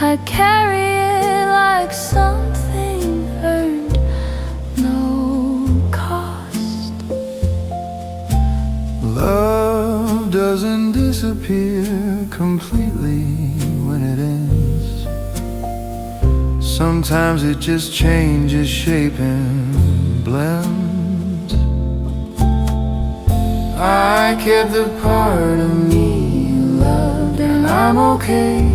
[SPEAKER 2] I carry it like something earned, no cost.
[SPEAKER 1] Love doesn't disappear completely when it ends. Sometimes it just changes shape and blends. I kept the part of me you loved and I'm okay.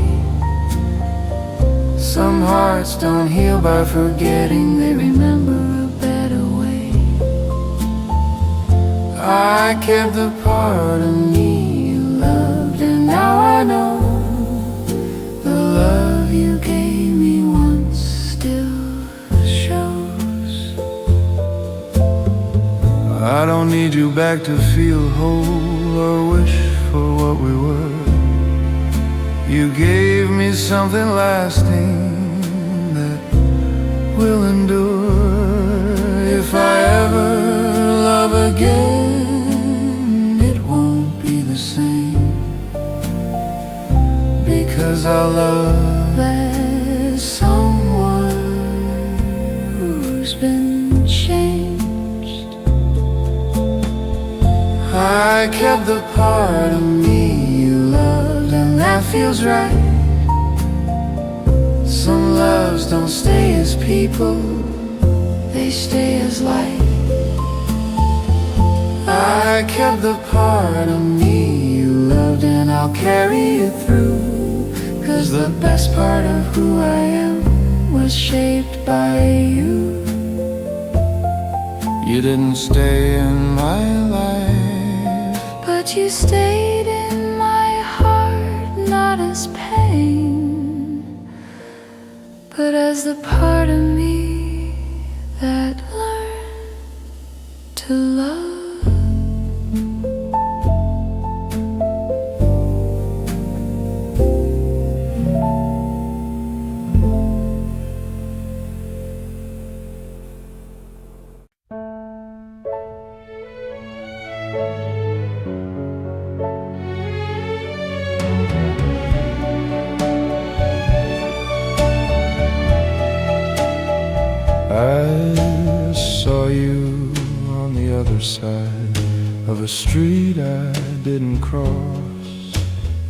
[SPEAKER 1] Some hearts don't heal by forgetting, they remember a better way. I kept the part of me you loved, and now I know the love you gave me once still shows. I don't need you back to feel whole or wish for what we were. You gave me something lasting that will endure. If I ever love again, it won't be the same, because I love as someone who's been changed. I kept the part of me you loved, and that feels right. Some loves don't stay as people, they stay as light. I kept the part of me you loved, and I'll carry it through, 'cause the best part of who I am was shaped by you. You didn't stay in my life,
[SPEAKER 2] but you stayed in my heart, not as pain, but as the part of me that learned to love.
[SPEAKER 1] I saw you on the other side of a street I didn't cross.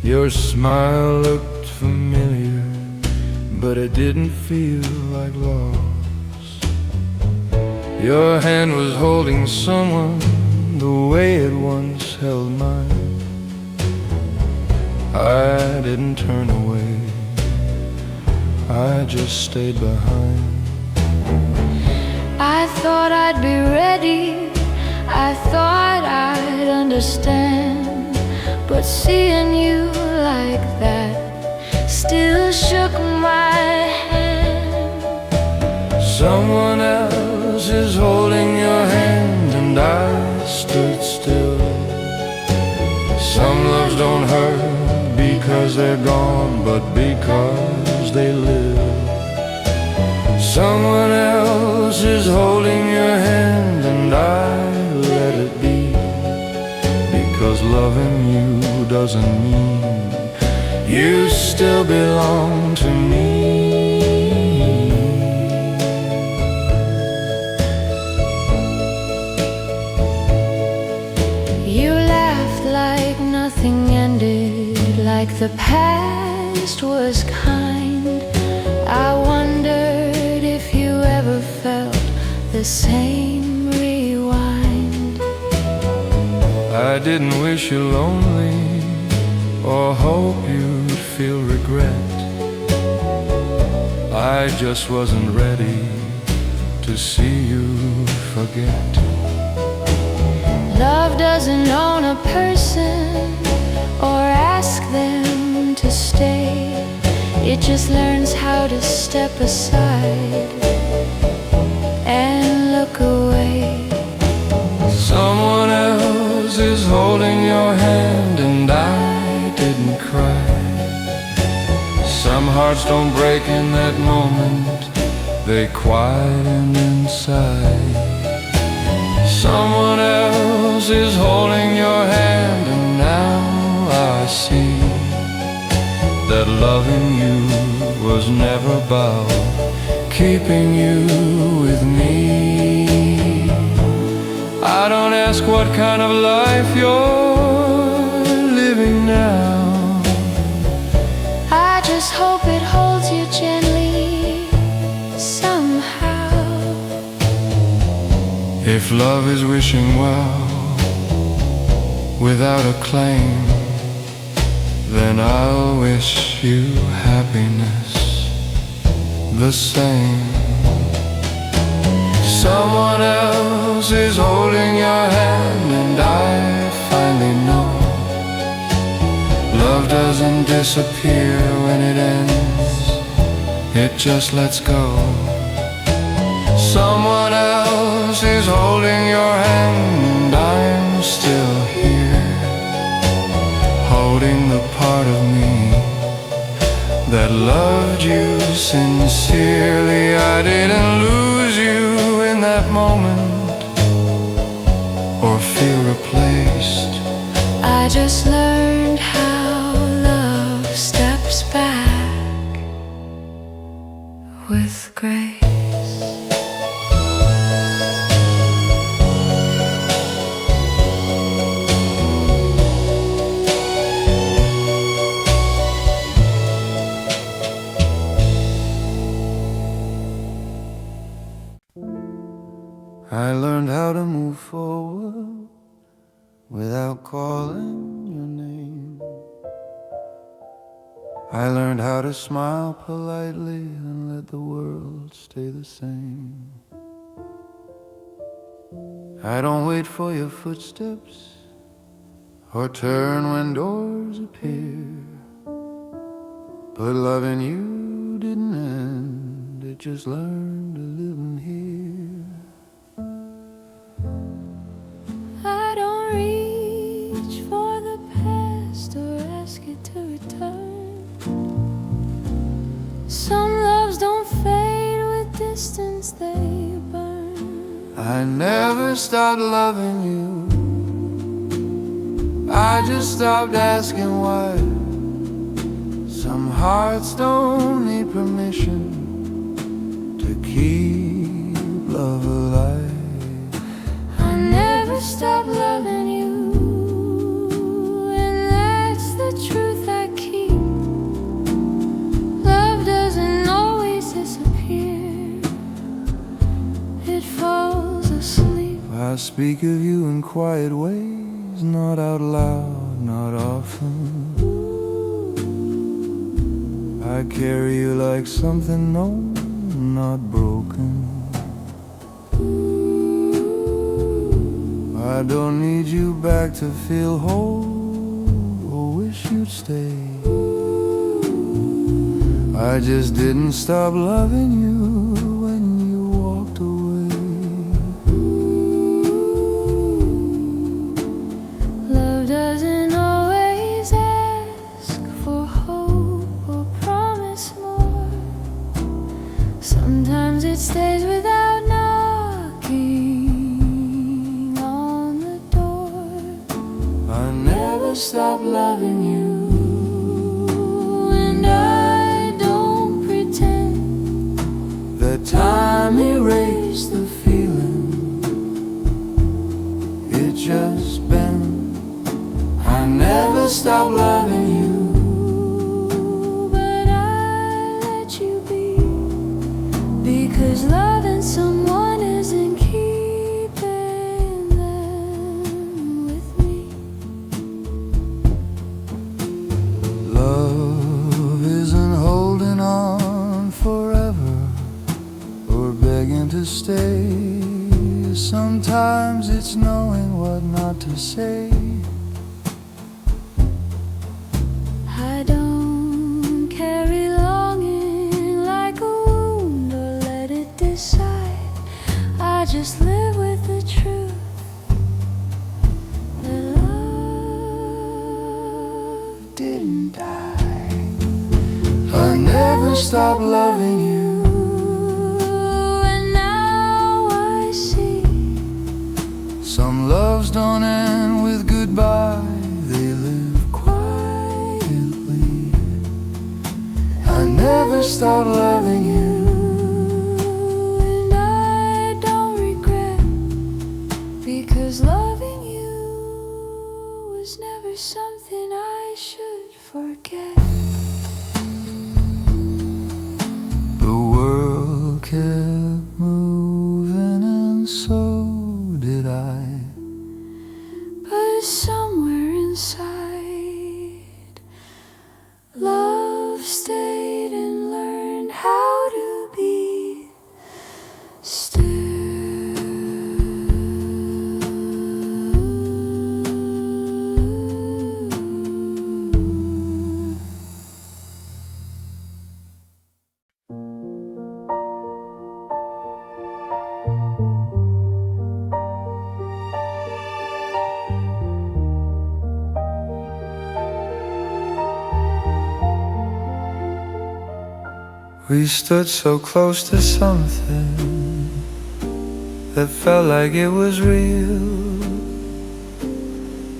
[SPEAKER 4] Your smile looked familiar, but it didn't feel like loss. Your hand was holding someone the way it once held mine. I didn't turn away, I just stayed behind.
[SPEAKER 2] I thought I'd be ready, I thought I'd understand, but seeing you like that still shook my hand.
[SPEAKER 4] Someone else is holding your hand and I stood still. Some loves don't hurt because they're gone, but because they live. Someone else is holding your hand and I let it be, because loving you doesn't mean you still belong to me.
[SPEAKER 2] You laughed like nothing ended, like the past was kind. I wondered if you ever felt the same rewind.
[SPEAKER 4] I didn't wish you lonely or hope you'd feel regret. I just wasn't ready to see you forget.
[SPEAKER 2] Love doesn't own a person or ask them to stay. It just learns how to step aside and look away.
[SPEAKER 4] Someone else is holding your hand and I didn't cry. Some hearts don't break in that moment, they quieten inside. Someone else is holding your hand and now I see that loving you was never about keeping you with me. I don't ask what kind of life you're living now.
[SPEAKER 2] I just hope it holds you gently somehow.
[SPEAKER 4] If love is wishing well without a claim, then I'll wish you happiness the same. Someone else is holding your hand and I finally know love doesn't disappear when it ends, it just lets go. Someone else is holding your hand and I'm still here, holding the part of me that loved you sincerely. I didn't lose you in that moment or feel replaced.
[SPEAKER 2] I just learned how love steps back with grace.
[SPEAKER 1] I learned how to move forward without calling your name. I learned how to smile politely and let the world stay the same. I don't wait for your footsteps or turn when doors appear, but loving you didn't end, it just learned to live in here.
[SPEAKER 2] I don't reach for the past or ask it to return. Some loves don't fade with distance, they burn.
[SPEAKER 1] I never stopped loving you, I just stopped asking why. Some hearts don't need permission to keep love alive.
[SPEAKER 2] I never stopped loving you, and that's the truth.
[SPEAKER 1] speak of you in quiet ways, not out loud, not often. I carry you like something known, not broken. I don't need you back to feel whole or wish you'd stay. I just didn't stop loving you when you walked away.
[SPEAKER 3] Love doesn't always ask for hope or promise more. Sometimes it stays without knocking on the door.
[SPEAKER 1] I never stopped loving you,
[SPEAKER 3] And I don't pretend
[SPEAKER 1] that time erased the feeling. It just been. I never stopped loving you.
[SPEAKER 3] but I let you be, because loving someone isn't keeping them with me.
[SPEAKER 1] Love isn't holding on forever or begging to stay. Sometimes it's knowing what not to say.
[SPEAKER 3] I don't carry longing like a wound or let it decide. I just live with the truth that love
[SPEAKER 1] Didn't die. I never stopped loving you.
[SPEAKER 3] And now I see
[SPEAKER 1] Some loves don't end with goodbye, they live quietly. I never stopped loving you.
[SPEAKER 3] and I don't regret, because loving you was never something I should forget.
[SPEAKER 1] The world kept moving and so did I.
[SPEAKER 3] But somewhere inside, love stayed and learned how to be still.
[SPEAKER 1] We stood so close to something that felt like it was real,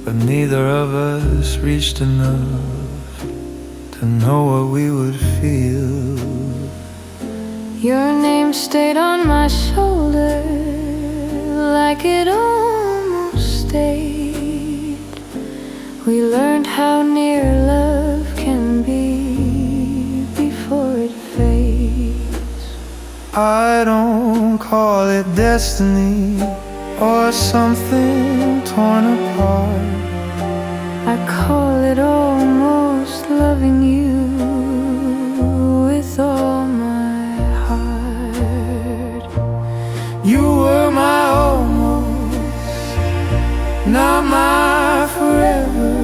[SPEAKER 1] but neither of us reached enough to know what we would feel.
[SPEAKER 3] Your name stayed on my shoulder like it almost stayed. We learned how near love can be before it fades.
[SPEAKER 1] I don't call it destiny or something torn apart.
[SPEAKER 3] I call it almost loving you with all my heart.
[SPEAKER 1] You were my almost, not my forever.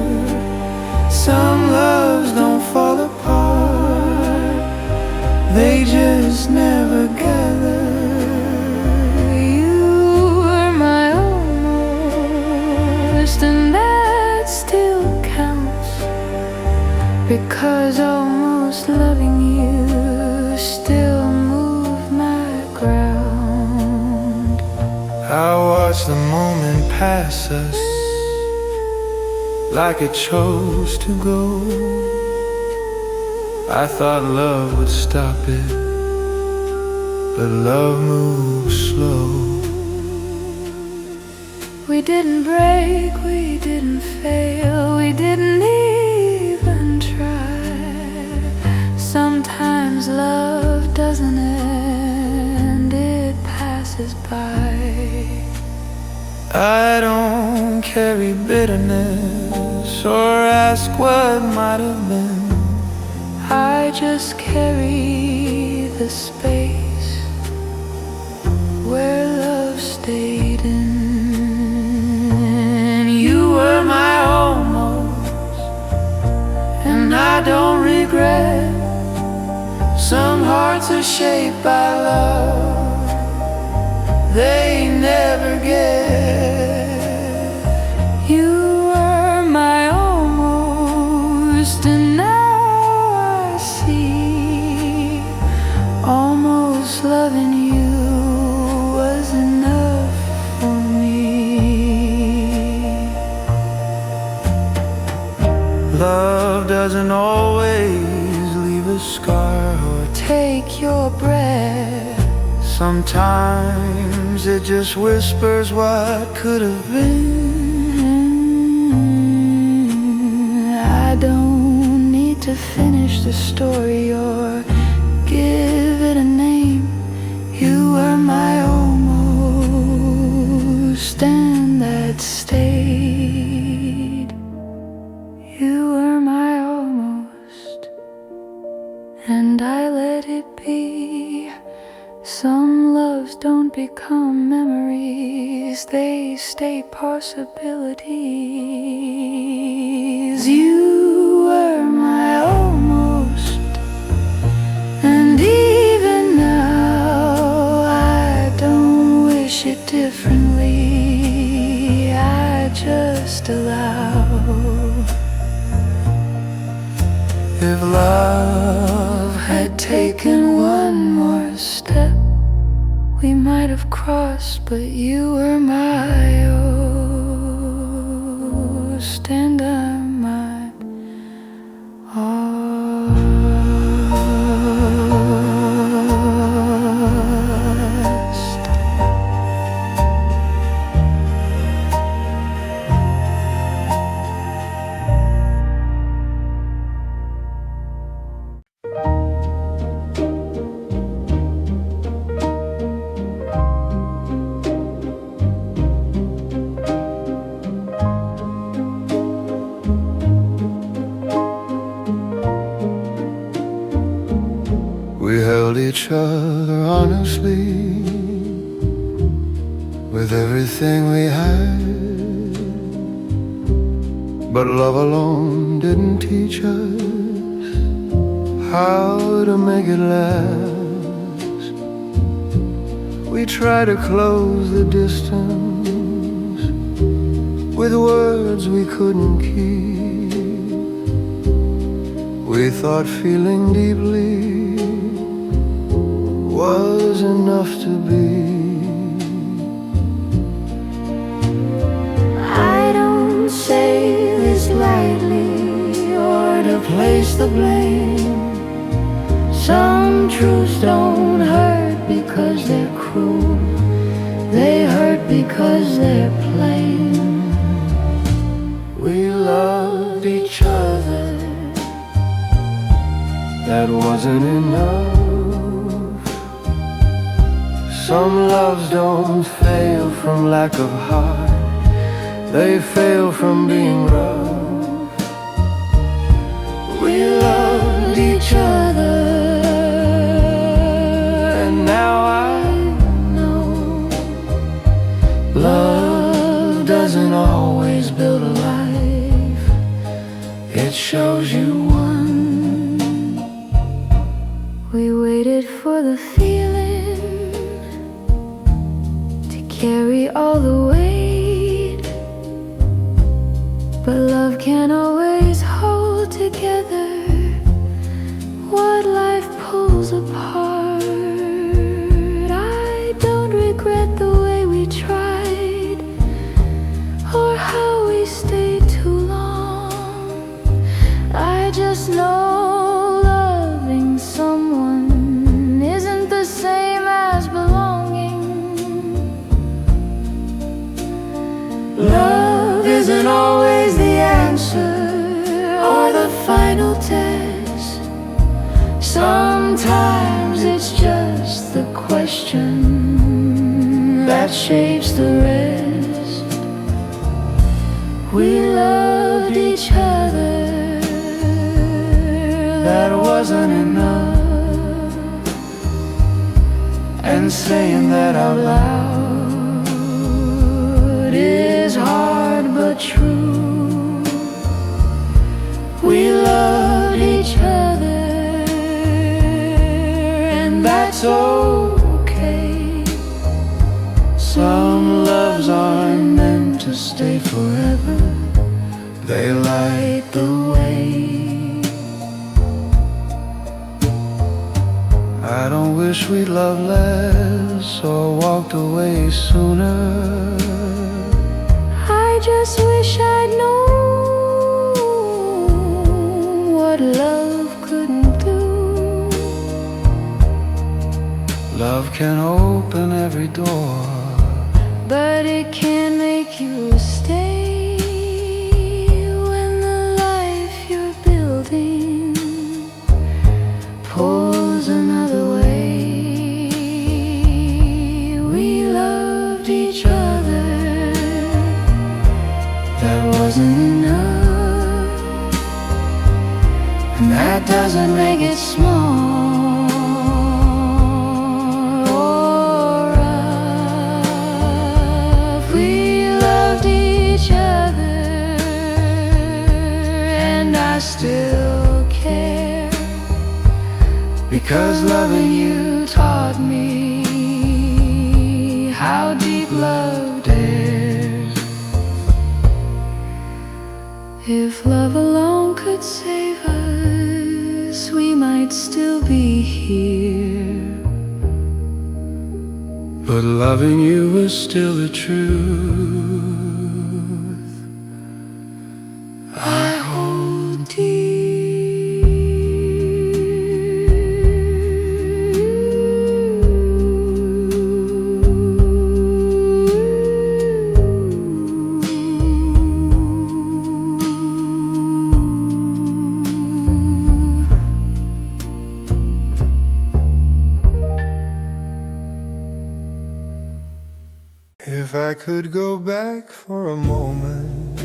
[SPEAKER 1] Some loves don't fall apart, they just never gather.
[SPEAKER 3] You were my almost, and that still counts, because almost loving you still moved my ground.
[SPEAKER 1] I watched the moment pass us like it chose to go. I thought love would stop it, but love moves slow.
[SPEAKER 3] We didn't break, we didn't fail, we didn't even try. Sometimes love doesn't end, it passes by.
[SPEAKER 1] carry bitterness or ask what might have been. I just carry the space where love stayed in. You were my almost, and I don't regret. Some hearts are shaped by love they never get. You were my almost, and now I see almost loving you was enough for me. Love doesn't always leave a scar or take your breath. Sometimes it just whispers what could have been. I don't need to finish the story or give it a name. You were my almost, and that stayed. You were my almost, and I let it be. Some loves don't become memories, they stay possibilities. You were my almost, and even now I don't wish it differently. I just allow. If love had taken one more step, we might have crossed, but you were my host, and I'm my host. We held each other honestly with everything we had, but love alone didn't teach us how to make it last. We tried to close the distance with words we couldn't keep. We thought feeling deeply was enough to be. I don't say this lightly or to place the blame. Some truths don't hurt because they're cruel, they hurt because they're plain. We loved each other, that wasn't enough. Some loves don't fail from lack of heart, they fail from being rough. We loved each other, and now I know love doesn't always build a life, it shows you one. We waited for the feeling to carry all the weight, but love can't always hold together what life pulls apart. I don't regret the way we tried or how we stayed too long. I just know loving someone isn't the same as belonging. Love isn't always the answer or the final test. Sometimes it's just the question that shapes the rest.
[SPEAKER 3] We loved each other. That wasn't enough, and saying that out loud is hard but true. We loved each other, and that's okay. Some loves aren't meant to stay forever. They light the way. I don't wish we'd loved less or walked away sooner.
[SPEAKER 2] I just wish I'd known what love couldn't do.
[SPEAKER 3] Love can open every door,
[SPEAKER 2] But it can't make you stay when the life you're building pulls another way. We loved each other.
[SPEAKER 3] that wasn't enough, and that doesn't make it small or rough. We loved each other, and I still care, because loving you taught me how deep love dares.
[SPEAKER 2] If love alone could save us, we might still be here.
[SPEAKER 3] But loving you is still the truth I hold dear.
[SPEAKER 1] If I could go back for a moment,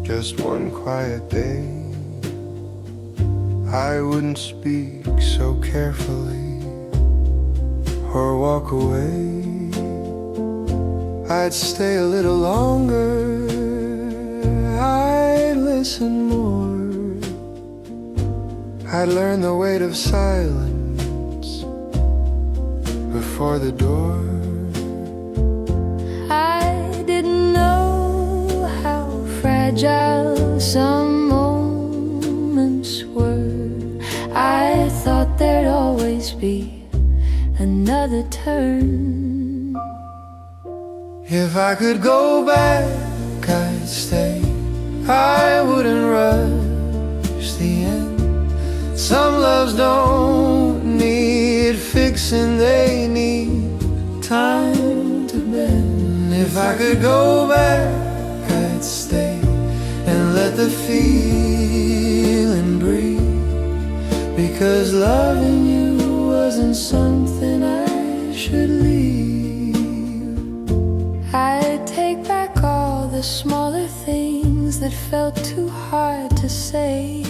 [SPEAKER 1] just one quiet day, I wouldn't speak so carefully or walk away. I'd stay a little longer, I'd listen more, I'd learn the weight of silence before the door.
[SPEAKER 2] I didn't know how fragile some moments were. I thought there'd always be another turn.
[SPEAKER 1] If I could go back, I'd stay. I wouldn't rush the end. Some loves don't need fixing, they need time to bend. If I could go back, I'd stay and let the feeling breathe, because loving you wasn't something I should leave.
[SPEAKER 2] I'd take back all the smaller things that felt too hard to say.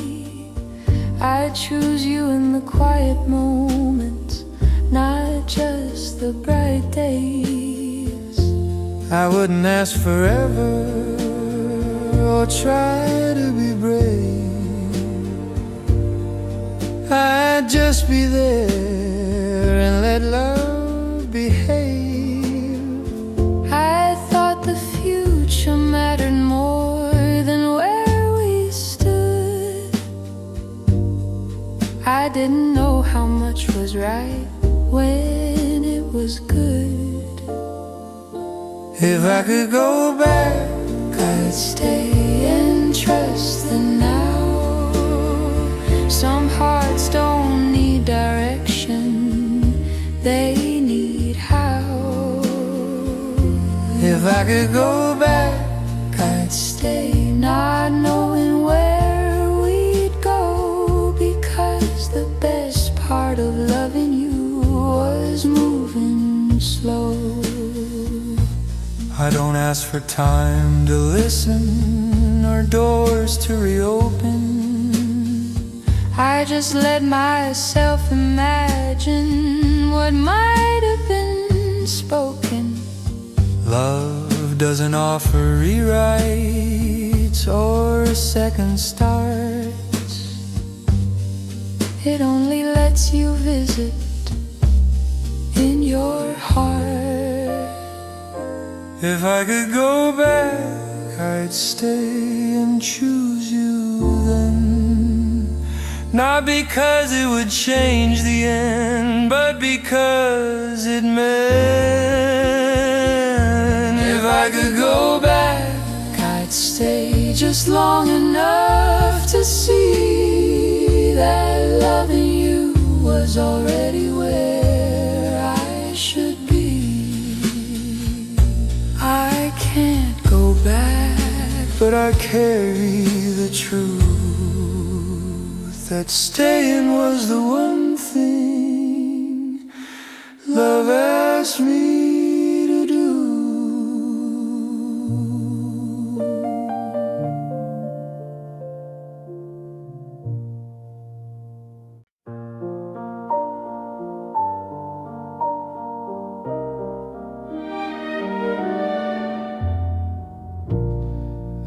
[SPEAKER 2] I'd choose you in the quiet moments, not just the bright days.
[SPEAKER 1] I wouldn't ask forever or try to be brave. I'd just be there and let love behave.
[SPEAKER 2] I thought the future mattered more than where we stood. I didn't know how much was right when it was good.
[SPEAKER 1] If I could go back,
[SPEAKER 2] I'd stay and trust the now. Some hearts don't need direction, they need how.
[SPEAKER 1] if I could go back,
[SPEAKER 2] I'd stay not knowing where we'd go, because the best part of loving you was moving slow.
[SPEAKER 1] I don't ask for time to listen or doors to reopen.
[SPEAKER 2] I just let myself imagine what might have been spoken.
[SPEAKER 1] Love doesn't offer rewrites or second starts.
[SPEAKER 2] It only lets you visit in your heart.
[SPEAKER 1] If I could go back, I'd stay and choose you then. Not because it would change the end, but because it meant. If I could go back,
[SPEAKER 2] I'd stay just long enough to see that loving you was already where I should be. I can't go back,
[SPEAKER 1] but I carry the truth that staying was the one thing love asked me to do.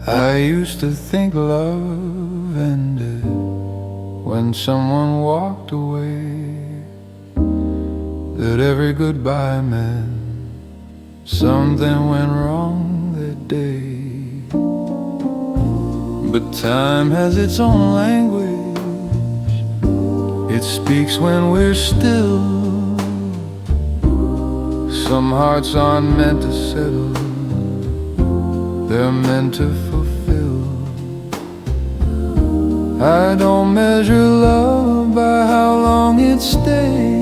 [SPEAKER 1] I used to think love ended when someone walked away, that every goodbye meant something went wrong that day. But time has its own language. It speaks when we're still. Some hearts aren't meant to settle, they're meant to fulfill. I don't measure love by how long it stays.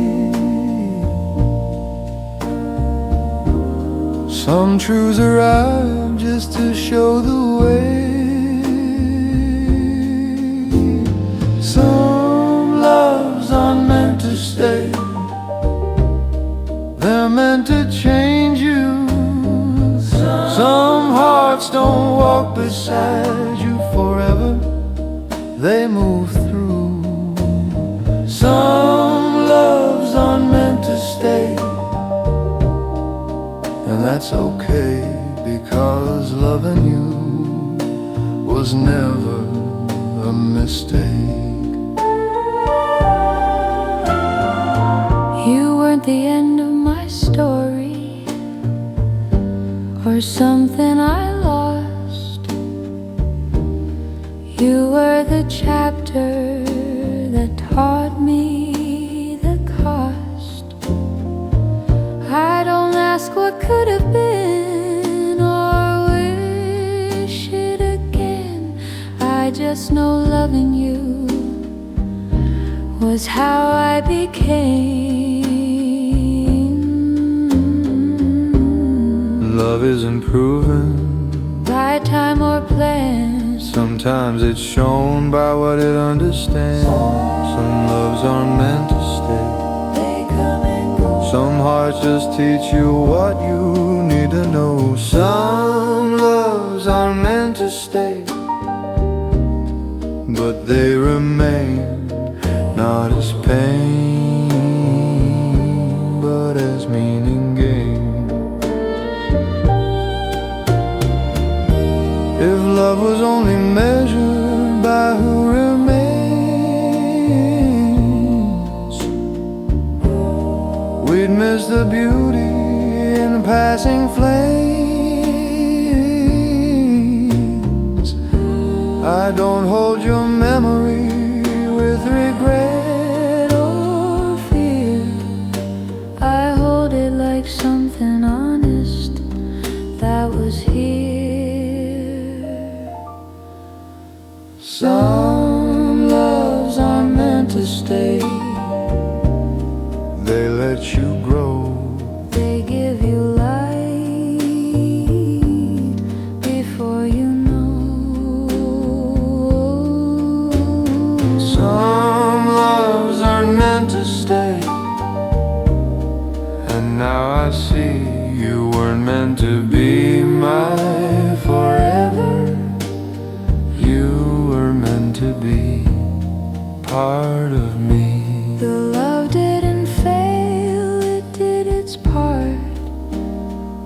[SPEAKER 1] Some truths arrive just to show the way. Some loves aren't meant to stay, they're meant to change you. Some hearts don't walk beside you forever, they move through. Some loves aren't meant to stay, and that's okay, because loving you was never a mistake.
[SPEAKER 2] you weren't the end of my story, or something I lost. You were the chapter that taught me the cost. I don't ask what could have been or wish it again. I just know loving you was how I became.
[SPEAKER 1] Love isn't proven
[SPEAKER 2] by time or plan.
[SPEAKER 1] Sometimes it's shown by what it understands. Some loves aren't meant to stay,
[SPEAKER 2] They come and go.
[SPEAKER 1] some hearts just teach you what you need to know. Some loves are meant to stay, but they remain not as pain, but as meaning gained. If love was only measured by who remains, we'd miss the beauty in passing flames. I don't hold your memory with regret or fear.
[SPEAKER 2] I hold it like something honest that was here.
[SPEAKER 1] Some loves are meant to stay, they let you grow.
[SPEAKER 2] They give you light before you know.
[SPEAKER 1] Some loves are meant to stay, and now I see you weren't meant to be
[SPEAKER 4] my forever. You were meant to be part of me.
[SPEAKER 2] The love didn't fail, it did its part.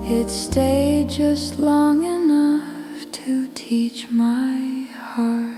[SPEAKER 2] It stayed just long enough to teach my heart.